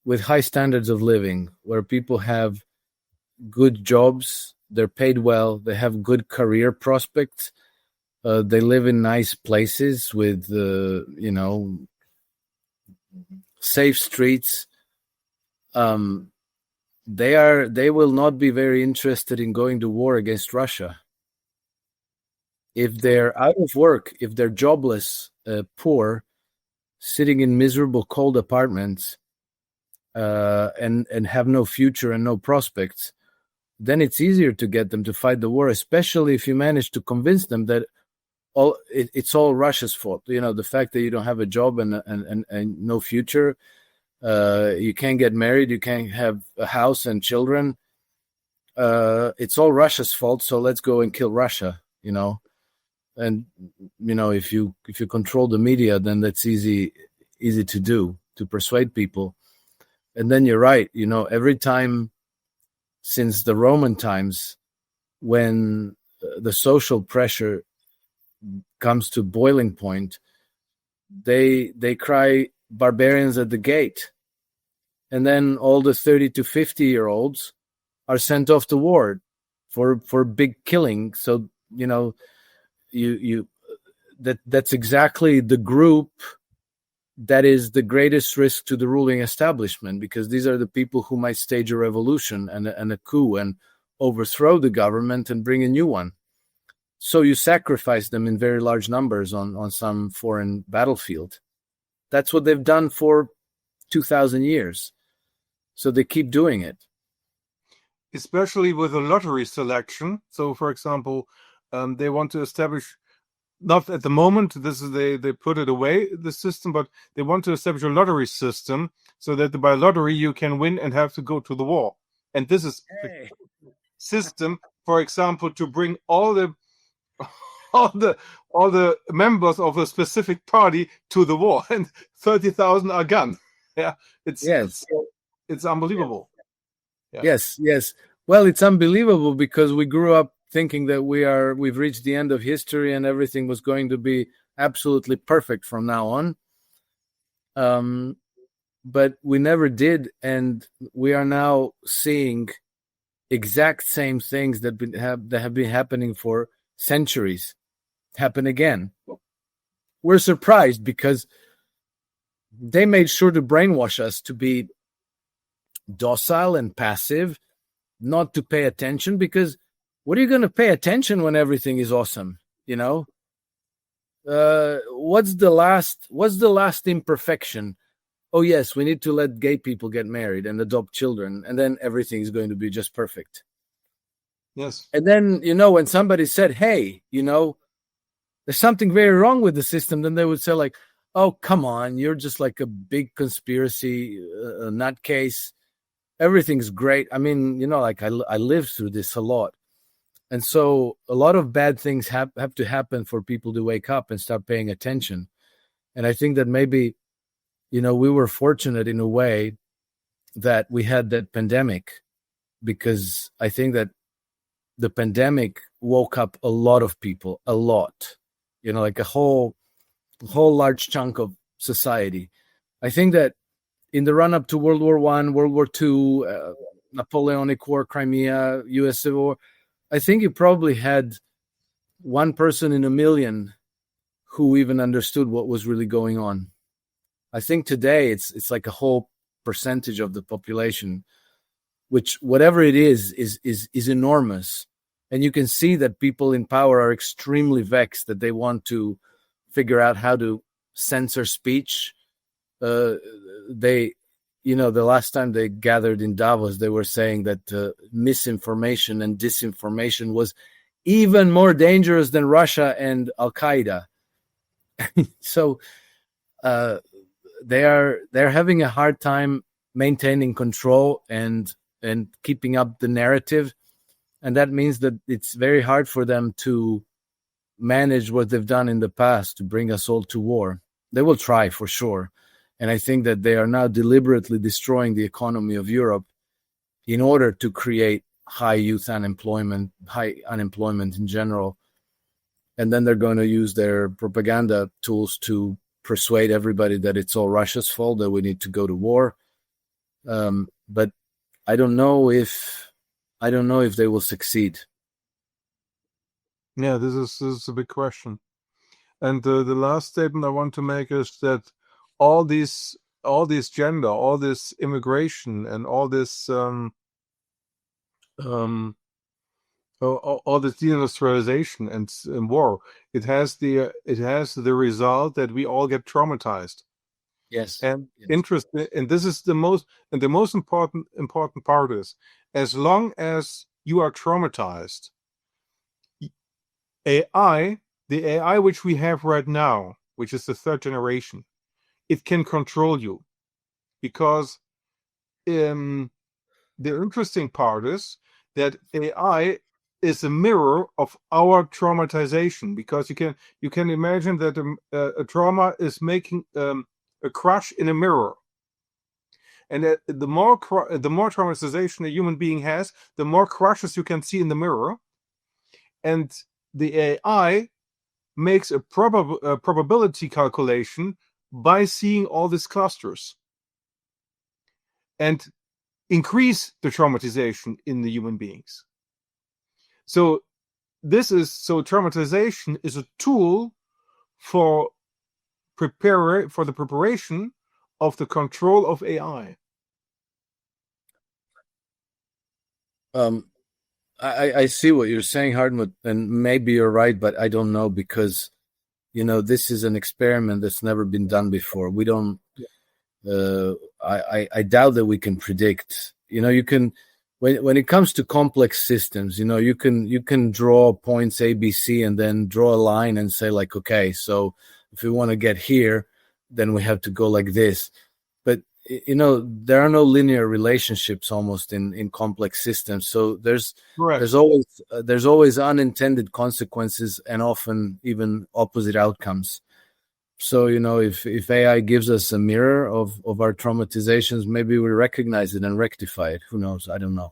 with high standards of living, where people have good jobs, they're paid well, they have good career prospects, They live in nice places with, safe streets. They will not be very interested in going to war against Russia. If they're out of work, if they're jobless, poor, sitting in miserable, cold apartments, and have no future and no prospects, then it's easier to get them to fight the war, especially if you manage to convince them that it's all Russia's fault. The fact that you don't have a job and no future, you can't get married, you can't have a house and children. It's all Russia's fault, so let's go and kill Russia, And if you control the media, then that's easy to do, to persuade people. And then you're right, every time since the Roman times, when the social pressure comes to boiling point, they cry barbarians at the gate. And then all the 30 to 50-year-olds are sent off to war for big killing. So, that's exactly the group that is the greatest risk to the ruling establishment, because these are the people who might stage a revolution and a coup and overthrow the government and bring a new one. So you sacrifice them in very large numbers on some foreign battlefield. That's what they've done for 2,000 years. So they keep doing it. Especially with a lottery selection. So, for example, they want to establish, not at the moment, they put it away, the system, but they want to establish a lottery system so that by lottery you can win and have to go to the war. And this is the system, for example, to bring all the members of a specific party to the war, and 30,000 are gone. Yeah, it's unbelievable. Yeah. Yes. Well, it's unbelievable because we grew up thinking that we've reached the end of history and everything was going to be absolutely perfect from now on. But we never did, and we are now seeing exact same things that have been happening for centuries happen again. We're surprised because they made sure to brainwash us to be docile and passive, not to pay attention, because what are you going to pay attention when everything is awesome? What's the last imperfection? Oh yes, we need to let gay people get married and adopt children, and then everything is going to be just perfect. Yes. And then, when somebody said, hey, there's something very wrong with the system, then they would say like, oh, come on, you're just like a big conspiracy nutcase. Everything's great. I mean, I lived through this a lot. And so a lot of bad things have to happen for people to wake up and start paying attention. And I think that maybe, we were fortunate in a way that we had that pandemic, because I think that the pandemic woke up a lot of people, a lot, like a whole large chunk of society. I think that in the run-up to World War I, World War II, Napoleonic War, Crimea, U.S. Civil War, I think you probably had one person in a million who even understood what was really going on. I think today it's like a whole percentage of the population, which whatever it is enormous. And you can see that people in power are extremely vexed, that they want to figure out how to censor speech. The last time they gathered in Davos, they were saying that misinformation and disinformation was even more dangerous than Russia and Al Qaeda. So they're having a hard time maintaining control and keeping up the narrative, and that means that it's very hard for them to manage what they've done in the past to bring us all to war. They will try for sure. And I think that they are now deliberately destroying the economy of Europe in order to create high unemployment in general. And then they're going to use their propaganda tools to persuade everybody that it's all Russia's fault, that we need to go to war. But I don't know if they will succeed. Yeah, this is a big question. And the last statement I want to make is that all this gender, all this immigration, and all this all this deindustrialization and war, it has the result that we all get traumatized. Yes. And Yes. interesting, and this is the most important part is, as long as you are traumatized, AI, the AI which we have right now, which is the third generation, it can control you, because the interesting part is that AI is a mirror of our traumatization, because you can imagine that a trauma is making a crush in a mirror, and that the more traumatization a human being has, the more crushes you can see in the mirror, and the AI makes a probability calculation by seeing all these clusters and increase the traumatization in the human beings. So traumatization is a tool for the preparation of the control of AI. I see what you're saying, Hardmut, and maybe you're right, but I don't know, because this is an experiment that's never been done before. We don't. I doubt that we can predict. You can, when it comes to complex systems, you can draw points A, B, C, and then draw a line and say, like, okay, so if we want to get here, then we have to go like this. But there are no linear relationships almost in complex systems. So there's always unintended consequences, and often even opposite outcomes. So, if AI gives us a mirror of our traumatizations, maybe we recognize it and rectify it. Who knows? I don't know.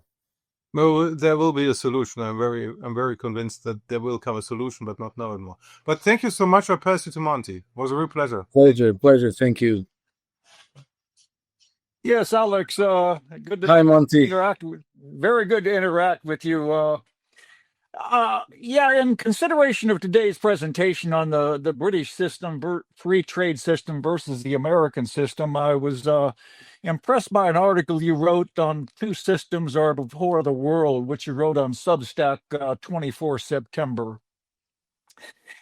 Well, there will be a solution. I'm very convinced that there will come a solution, but not now anymore. But thank you so much. I pass you to Monty. It was a real pleasure. Pleasure. Thank you. Yes, Alex. Good to Hi, Monty. very good to interact with you. Yeah, in consideration of today's presentation on the British system, free trade system versus the American system, I was impressed by an article you wrote on Two Systems Are Before the World, which you wrote on Substack 24 September.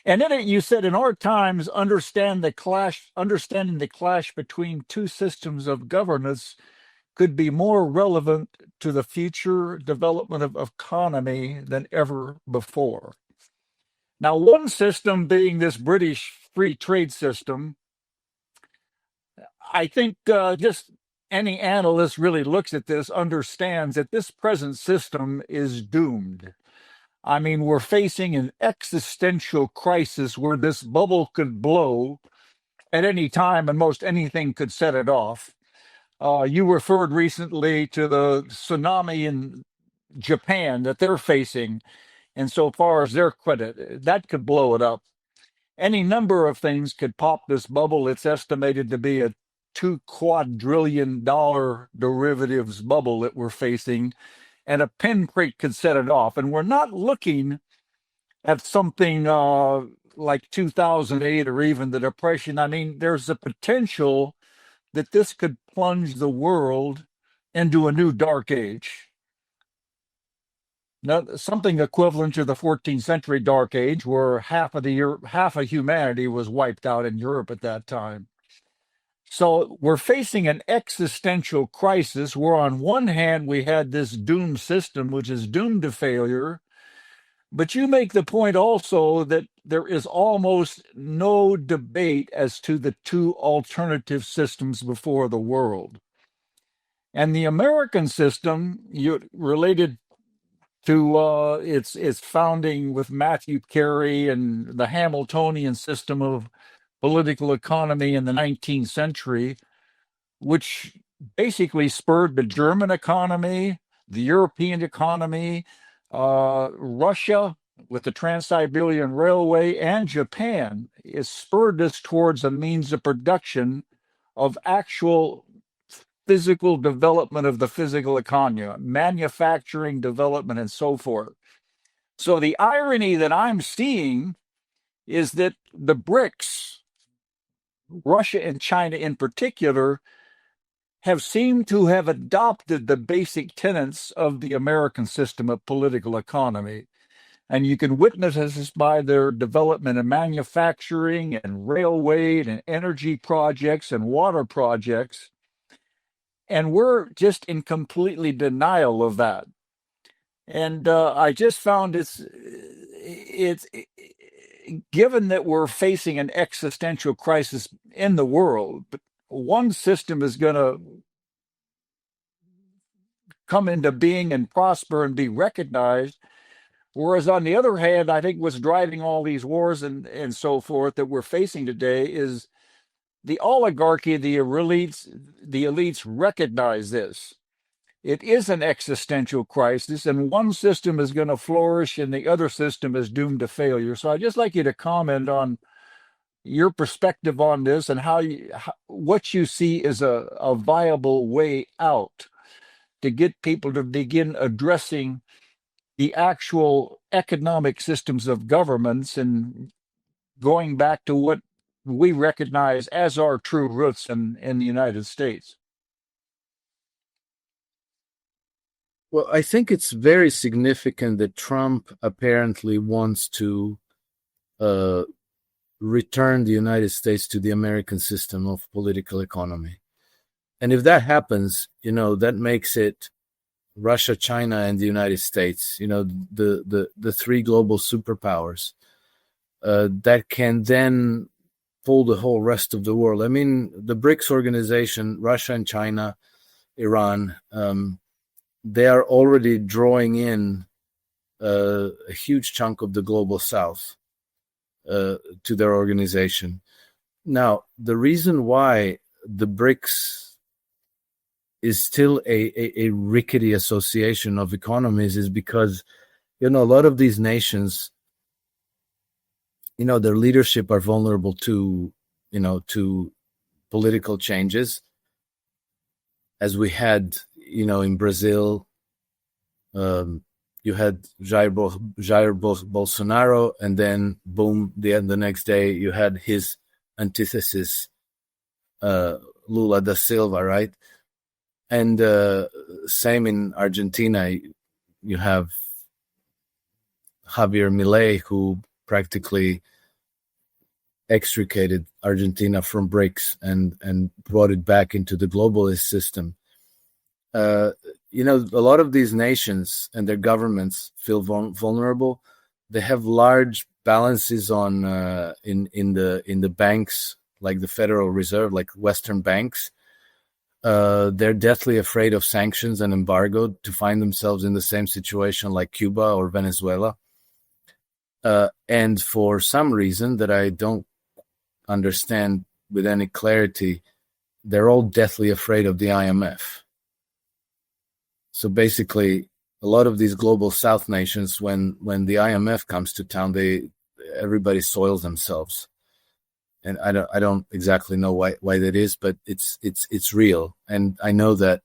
And in it, you said, in our times, understanding the clash between two systems of governance could be more relevant to the future development of economy than ever before. Now, one system being this British free trade system, I think just any analyst really looks at this understands that this present system is doomed. I mean, we're facing an existential crisis where this bubble could blow at any time and most anything could set it off. You referred recently to the tsunami in Japan that they're facing, and so far as their credit, that could blow it up. Any number of things could pop this bubble. It's estimated to be a $2 quadrillion derivatives bubble that we're facing, and a pinprick could set it off. And we're not looking at something like 2008 or even the Depression. I mean, there's a potential that this could plunge the world into a new dark age. Now, something equivalent to the 14th century dark age, where half of humanity was wiped out in Europe at that time. So we're facing an existential crisis where on one hand we had this doomed system, which is doomed to failure. But you make the point also that there is almost no debate as to the two alternative systems before the world. And the American system, related to its founding with Matthew Carey and the Hamiltonian system of political economy in the 19th century, which basically spurred the German economy, the European economy, Russia with the Trans-Siberian Railway, and Japan, is spurred us towards a means of production of actual physical development of the physical economy, manufacturing development, and so forth. So the irony that I'm seeing is that the BRICS, Russia and China in particular, have seemed to have adopted the basic tenets of the American system of political economy. And you can witness this by their development in manufacturing and railway and energy projects and water projects. And we're just in completely denial of that. And I just found it's given that we're facing an existential crisis in the world, but one system is going to come into being and prosper and be recognized. Whereas on the other hand, I think what's driving all these wars and so forth that we're facing today is the oligarchy, the elites recognize this. It is an existential crisis, and one system is going to flourish and the other system is doomed to failure. So I'd just like you to comment on your perspective on this and what you see as a viable way out to get people to begin addressing the actual economic systems of governments and going back to what we recognize as our true roots in the United States. Well, I think it's very significant that Trump apparently wants to return the United States to the American system of political economy. And if that happens, that makes it Russia, China, and the United States, the three global superpowers that can then pull the whole rest of the world. I mean, the BRICS organization, Russia and China, Iran, they are already drawing in a huge chunk of the global south to their organization. Now, the reason why the BRICS is still a rickety association of economies is because, a lot of these nations, their leadership are vulnerable to political changes, as we had, in Brazil. You had Jair Bolsonaro, and then boom, the next day you had his antithesis, Lula da Silva, right? And same in Argentina, you have Javier Milei, who practically extricated Argentina from BRICS and brought it back into the globalist system. A lot of these nations and their governments feel vulnerable. They have large balances on in the banks, like the Federal Reserve, like Western banks. They're deathly afraid of sanctions and embargo to find themselves in the same situation like Cuba or Venezuela. And for some reason that I don't understand with any clarity, they're all deathly afraid of the IMF. So basically, a lot of these global South nations, when the IMF comes to town, everybody soils themselves, and I don't exactly know why that is, but it's real. And I know that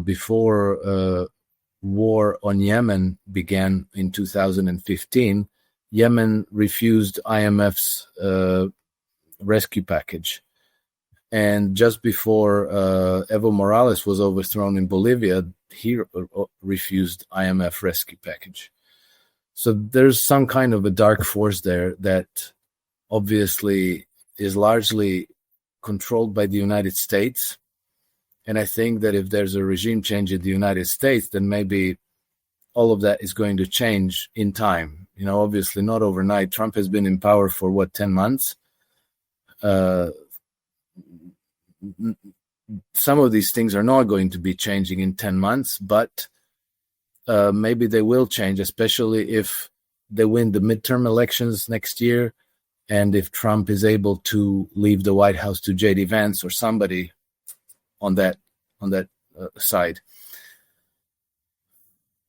before war on Yemen began in 2015, Yemen refused IMF's rescue package. And just before Evo Morales was overthrown in Bolivia, he refused IMF rescue package. So there's some kind of a dark force there that obviously is largely controlled by the United States. And I think that if there's a regime change in the United States, then maybe all of that is going to change in time. Obviously not overnight. Trump has been in power for 10 months? Some of these things are not going to be changing in 10 months, but maybe they will change, especially if they win the midterm elections next year, and if Trump is able to leave the White House to J.D. Vance or somebody on that side.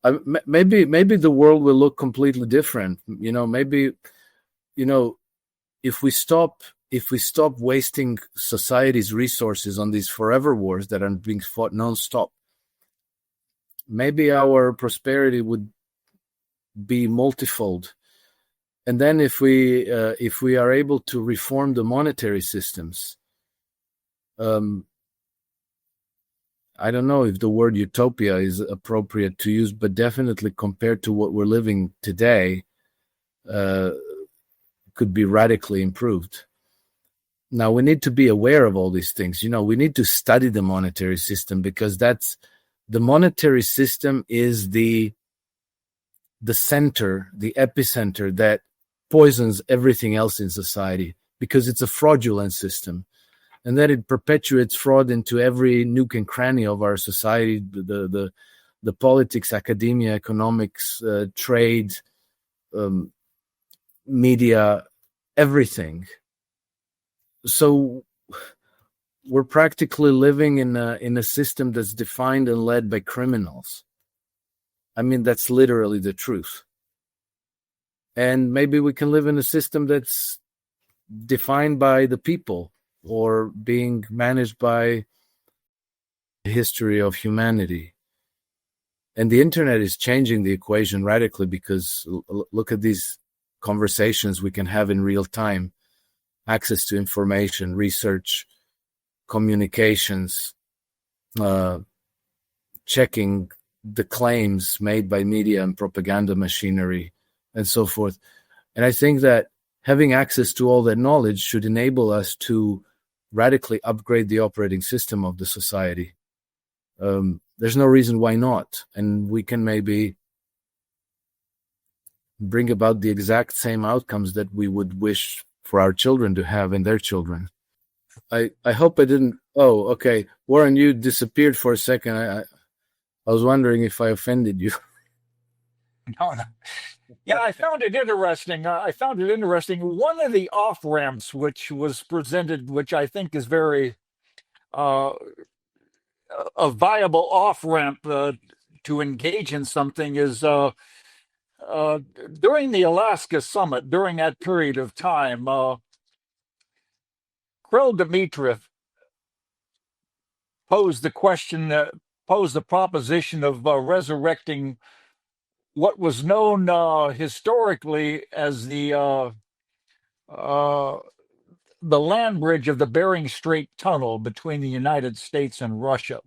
Maybe the world will look completely different. Maybe if we stop wasting society's resources on these forever wars that are being fought nonstop, maybe our prosperity would be multifold. And then if we are able to reform the monetary systems, I don't know if the word utopia is appropriate to use, but definitely compared to what we're living today, could be radically improved. Now, we need to be aware of all these things. We need to study the monetary system, because the monetary system is the center, the epicenter that poisons everything else in society, because it's a fraudulent system. And then it perpetuates fraud into every nook and cranny of our society, the politics, academia, economics, trade, media, everything. So we're practically living in a system that's defined and led by criminals. I mean, that's literally the truth. And maybe we can live in a system that's defined by the people, or being managed by the history of humanity. And the internet is changing the equation radically, because look at these conversations we can have in real time. Access to information, research, communications, checking the claims made by media and propaganda machinery, and so forth. And I think that having access to all that knowledge should enable us to radically upgrade the operating system of the society. There's no reason why not. And we can maybe bring about the exact same outcomes that we would wish for our children to have and their children. I hope I didn't. Oh, okay. Warren, you disappeared for a second. I was wondering if I offended you. No. Yeah, I found it interesting. One of the off ramps which was presented, which I think is very a viable off ramp to engage in something, is during the Alaska summit. During that period of time, Kirill Dmitriev posed the proposition of resurrecting what was known historically as the land bridge of the Bering Strait Tunnel between the United States and Russia.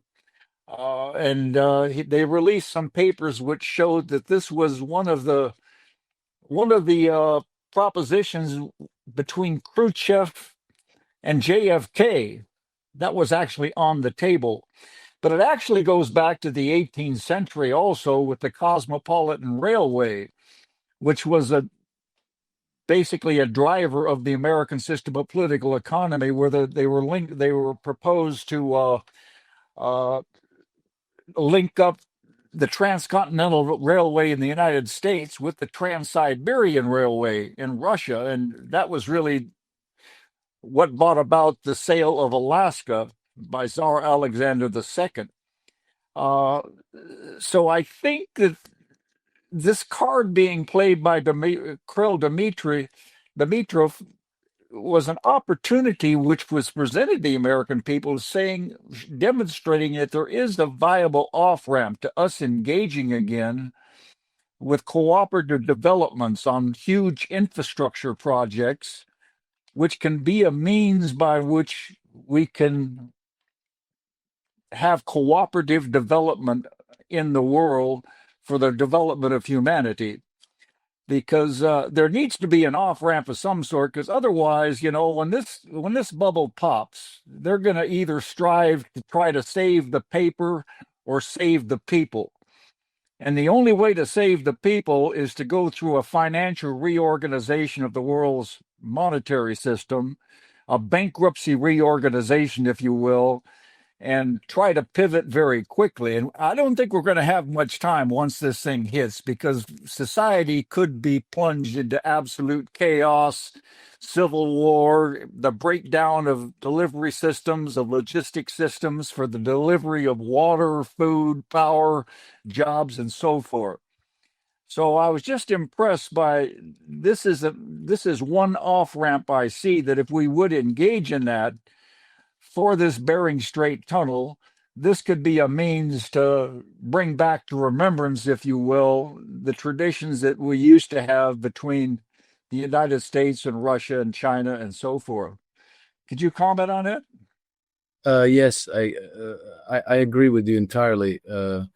They released some papers which showed that this was one of the propositions between Khrushchev and JFK that was actually on the table. But it actually goes back to the 18th century also, with the Cosmopolitan Railway, which was basically a driver of the American system of political economy, where they were proposed to link up the Transcontinental Railway in the United States with the Trans-Siberian Railway in Russia. And that was really what brought about the sale of Alaska by Tsar Alexander II. So I think that this card being played by Kirill Dmitriev was an opportunity which was presented to the American people, demonstrating that there is a viable off-ramp to us engaging again with cooperative developments on huge infrastructure projects, which can be a means by which we can have cooperative development in the world for the development of humanity. Because there needs to be an off-ramp of some sort, because otherwise, when this bubble pops, they're going to either strive to try to save the paper or save the people. And the only way to save the people is to go through a financial reorganization of the world's monetary system, a bankruptcy reorganization, if you will, and try to pivot very quickly. And I don't think we're going to have much time once this thing hits, because society could be plunged into absolute chaos, civil war, the breakdown of delivery systems, of logistic systems for the delivery of water, food, power, jobs, and so forth. So I was just impressed by this is one off ramp I see, that if we would engage in that for this Bering Strait tunnel, this could be a means to bring back to remembrance, if you will, the traditions that we used to have between the United States and Russia and China and so forth. Could you comment on it? Yes, I agree with you entirely. Kirill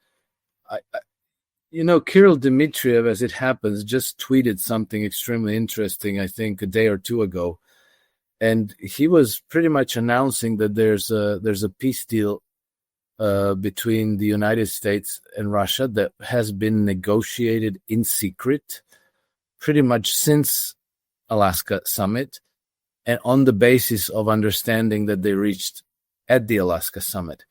Dmitriev, as it happens, just tweeted something extremely interesting, I think, a day or two ago. And he was pretty much announcing that there's a peace deal between the United States and Russia that has been negotiated in secret pretty much since Alaska summit, and on the basis of understanding that they reached at the Alaska summit.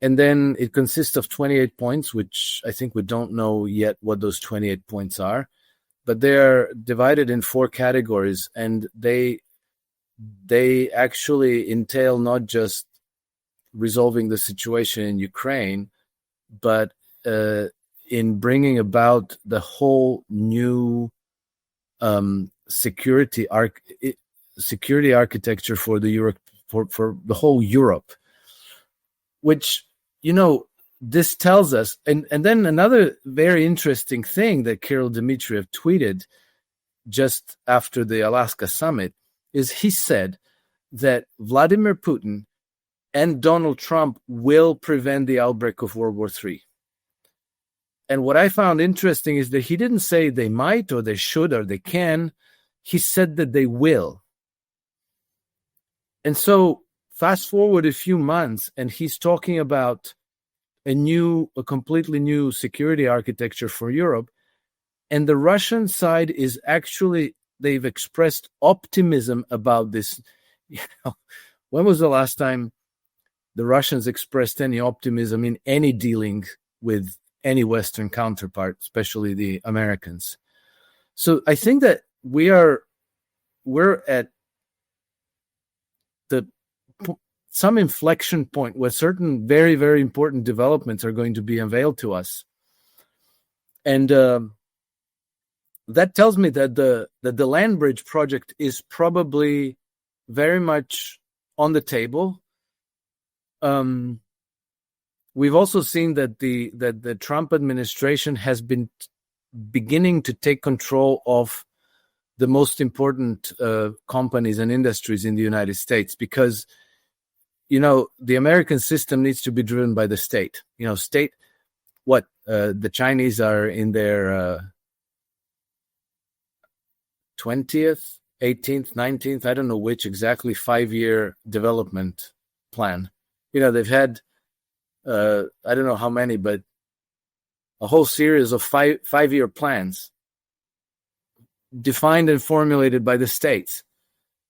And then it consists of 28 points, which I think we don't know yet what those 28 points are, but they are divided in 4 categories, and they actually entail not just resolving the situation in Ukraine, but in bringing about the whole new security architecture for the for the whole Europe, which this tells us. And then another very interesting thing that Kirill Dmitriev tweeted just after the Alaska summit is he said that Vladimir Putin and Donald Trump will prevent the outbreak of World War III. And what I found interesting is that he didn't say they might or they should or they can. He said that they will. And so fast forward a few months, and he's talking about a completely new security architecture for Europe. And the Russian side is actually, they've expressed optimism about this. When was the last time the Russians expressed any optimism in any dealing with any Western counterpart, especially the Americans? So I think that we're at some inflection point where certain very, very important developments are going to be unveiled to us. And that tells me that the land bridge project is probably very much on the table. We've also seen that the Trump administration has been beginning to take control of the most important companies and industries in the United States, because the American system needs to be driven by the state. The Chinese are in their 20th, 18th, 19th, I don't know which exactly, 5-year development plan. They've had, I don't know how many, but a whole series of five-year plans defined and formulated by the states.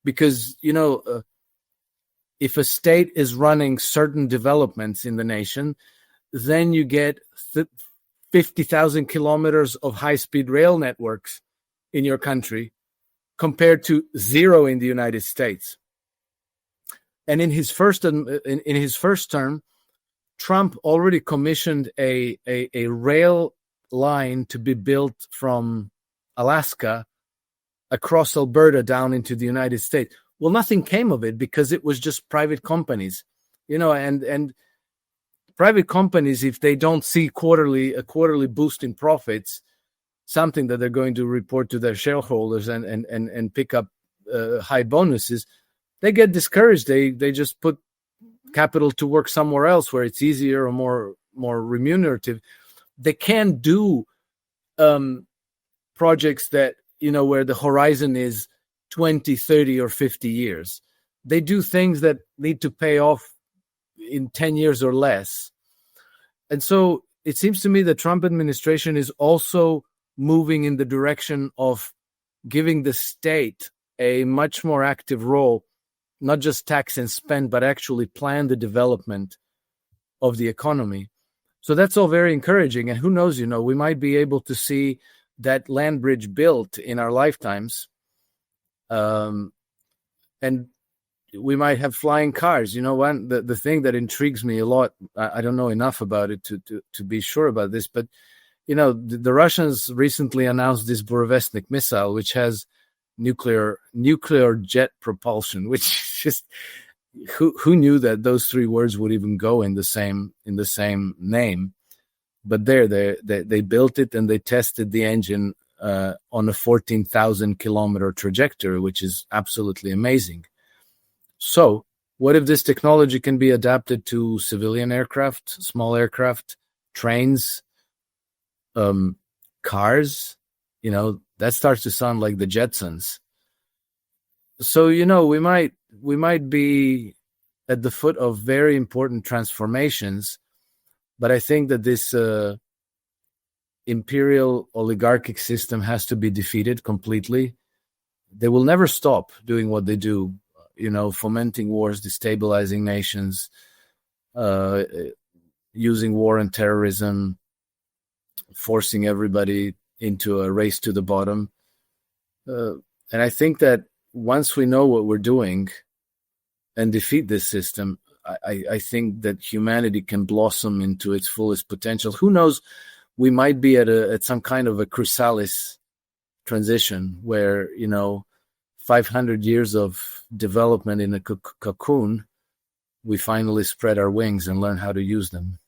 Because, if a state is running certain developments in the nation, then you get 50,000 kilometers of high-speed rail networks in your country compared to 0 in the United States. And in his first term, Trump already commissioned a rail line to be built from Alaska across Alberta down into the United States. Well, nothing came of it because it was just private companies, and private companies, if they don't see a quarterly boost in profits, something that they're going to report to their shareholders and pick up high bonuses, they get discouraged. They just put capital to work somewhere else where it's easier or more remunerative. They can't do projects that, where the horizon is 20, 30, or 50 years. They do things that need to pay off in 10 years or less. And so it seems to me the Trump administration is also moving in the direction of giving the state a much more active role, not just tax and spend, but actually plan the development of the economy. So that's all very encouraging. And who knows, we might be able to see that land bridge built in our lifetimes. And we might have flying cars. The thing that intrigues me a lot, I don't know enough about it to be sure about this, but the Russians recently announced this Burevestnik missile, which has nuclear jet propulsion, which just who knew that those three words would even go in the same name? But they built it, and they tested the engine on a 14,000 kilometer trajectory, which is absolutely amazing. So what if this technology can be adapted to civilian aircraft, small aircraft, trains, cars? That starts to sound like the Jetsons. So, we might be at the foot of very important transformations, but I think that this imperial oligarchic system has to be defeated completely. They will never stop doing what they do, fomenting wars, destabilizing nations, using war and terrorism, forcing everybody into a race to the bottom. And I think that once we know what we're doing and defeat this system, I think that humanity can blossom into its fullest potential. Who knows? We might be at some kind of a chrysalis transition where 500 years of development in a cocoon, we finally spread our wings and learn how to use them.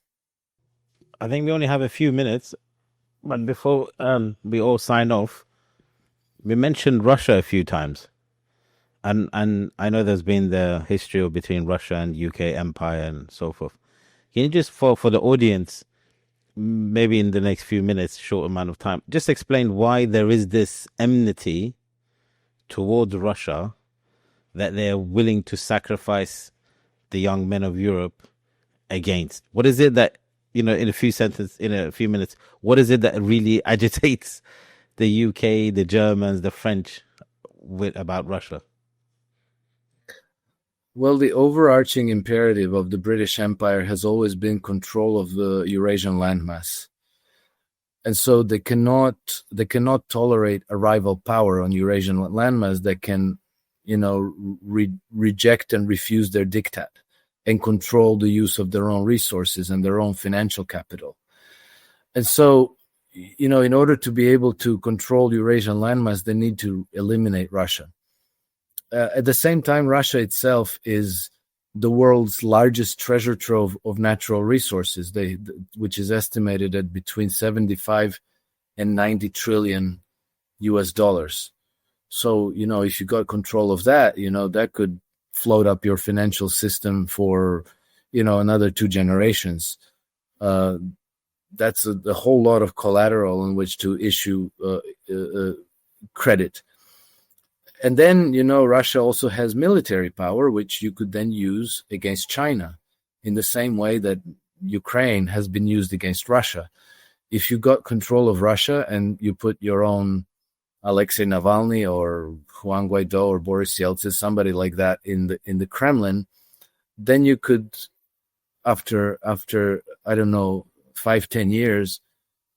I think we only have a few minutes, but before we all sign off, we mentioned Russia a few times. And I know there's been the history between Russia and UK empire and so forth. Can you just, for the audience, maybe in the next few minutes, short amount of time, just explain why there is this enmity towards Russia, that they're willing to sacrifice the young men of Europe against? What is it that, in a few minutes, what is it that really agitates the UK, the Germans, the French about Russia? Well, the overarching imperative of the British Empire has always been control of the Eurasian landmass. And so they cannot tolerate a rival power on Eurasian landmass that can, reject and refuse their diktat and control the use of their own resources and their own financial capital. And so, in order to be able to control Eurasian landmass, they need to eliminate Russia. At the same time, Russia itself is the world's largest treasure trove of natural resources, which is estimated at between 75 and 90 trillion US dollars. So, if you got control of that, that could float up your financial system for, another 2 generations. That's a whole lot of collateral in which to issue credit. And then, Russia also has military power, which you could then use against China in the same way that Ukraine has been used against Russia. If you got control of Russia and you put your own Alexei Navalny or Juan Guaido or Boris Yeltsin, somebody like that in the Kremlin, then you could, after I don't know, 5-10 years,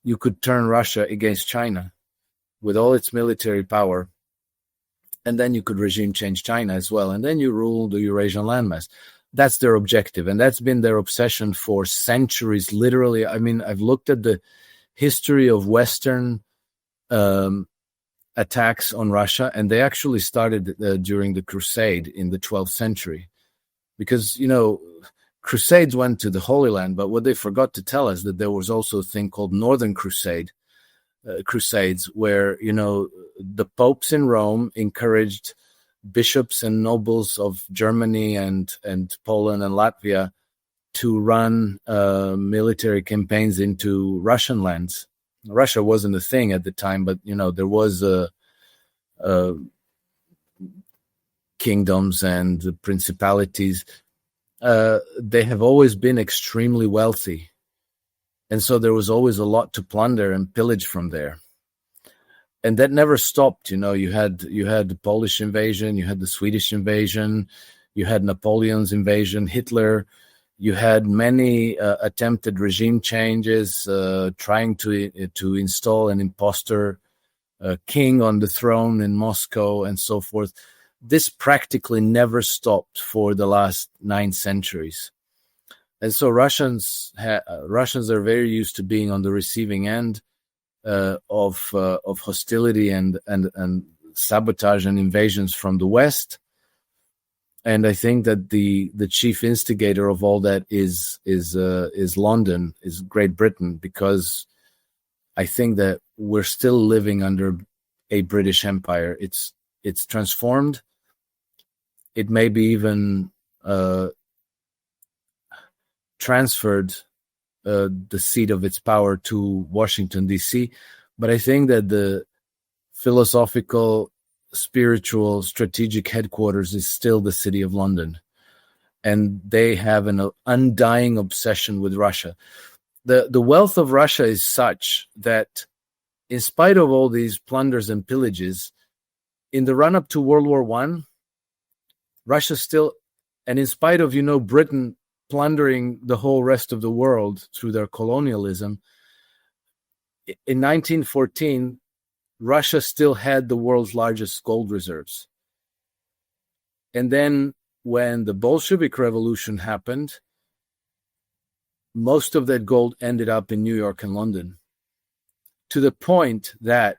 you could turn Russia against China with all its military power. And then you could regime change China as well. And then you rule the Eurasian landmass. That's their objective. And that's been their obsession for centuries, literally. I mean, I've looked at the history of Western attacks on Russia, and they actually started during the Crusade in the 12th century. Because, Crusades went to the Holy Land, but what they forgot to tell us that there was also a thing called Northern Crusades, where, the popes in Rome encouraged bishops and nobles of Germany and Poland and Latvia to run military campaigns into Russian lands. Russia wasn't a thing at the time, but, there was kingdoms and principalities. They have always been extremely wealthy. And so there was always a lot to plunder and pillage from there. And that never stopped. You had the Polish invasion, you had the Swedish invasion, you had Napoleon's invasion, Hitler. You had many attempted regime changes, trying to install an imposter king on the throne in Moscow and so forth. This practically never stopped for the last 9 centuries. And so Russians are very used to being on the receiving end of hostility and sabotage and invasions from the West. and I think that the chief instigator of all that is London, is Great Britain, because I think that we're still living under a British Empire. It's transformed. It may be even transferred the seat of its power to Washington, D.C., but I think that the philosophical, spiritual, strategic headquarters is still the city of London. And they have an undying obsession with Russia. The wealth of Russia is such that, in spite of all these plunders and pillages, in the run-up to World War I, Russia still, and in spite of, Britain plundering the whole rest of the world through their colonialism, in 1914, Russia still had the world's largest gold reserves. And then when the Bolshevik Revolution happened, most of that gold ended up in New York and London, to the point that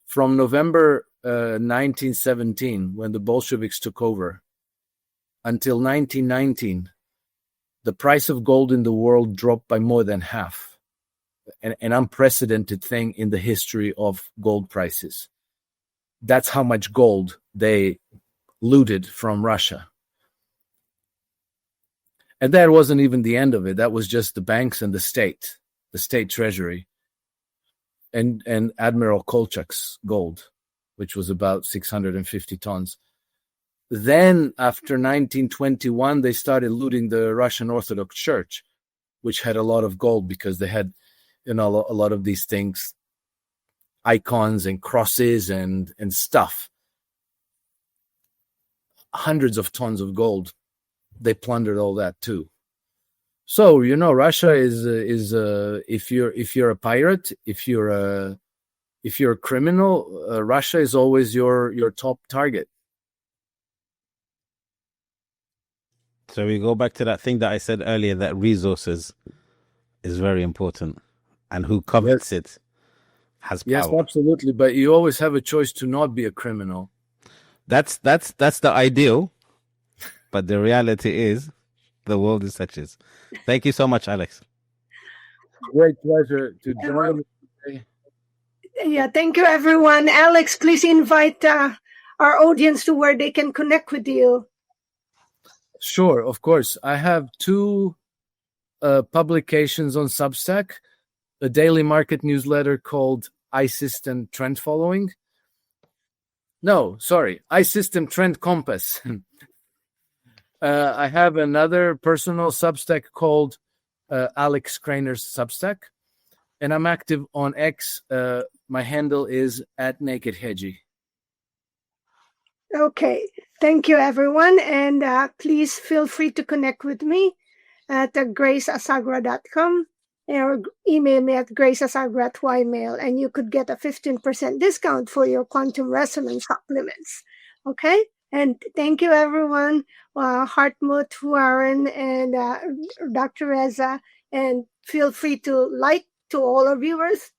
from November 1917, when the Bolsheviks took over, until 1919, the price of gold in the world dropped by more than half. An unprecedented thing in the history of gold prices. That's how much gold they looted from Russia. And that wasn't even the end of it. That was just the banks and the state treasury, and Admiral Kolchak's gold, which was about 650 tons. Then, after 1921, they started looting the Russian Orthodox Church, which had a lot of gold because they had, a lot of these things, icons and crosses and stuff. Hundreds of tons of gold. They plundered all that too. So, Russia is if you're a pirate, if you're a criminal, Russia is always your top target. So we go back to that thing that I said earlier, that resources is very important, and who covets it has power. Yes, absolutely. But you always have a choice to not be a criminal. That's the ideal, but the reality is the world is such as. Thank you so much, Alex. Great pleasure to join me today. Yeah, thank you, everyone. Alex, please invite our audience to where they can connect with you. Sure, of course. I have 2 publications on Substack, a daily market newsletter called iSystem Trend Following. No, sorry, iSystem Trend Compass. I have another personal Substack called Alex Krainer's Substack, and I'm active on X. My handle is @NakedHedgie. Okay. Thank you, everyone. And please feel free to connect with me at graceasagra.com or email me at graceasagra@ymail, and you could get a 15% discount for your quantum resonance supplements. Okay? And thank you, everyone. Hartmut, Warren, and Dr. Reza. And feel free to like to all our viewers.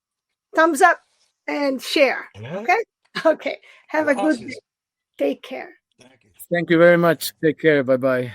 Thumbs up and share. Okay? Okay. Have a good day. Take care. Thank you very much. Take care. Bye-bye.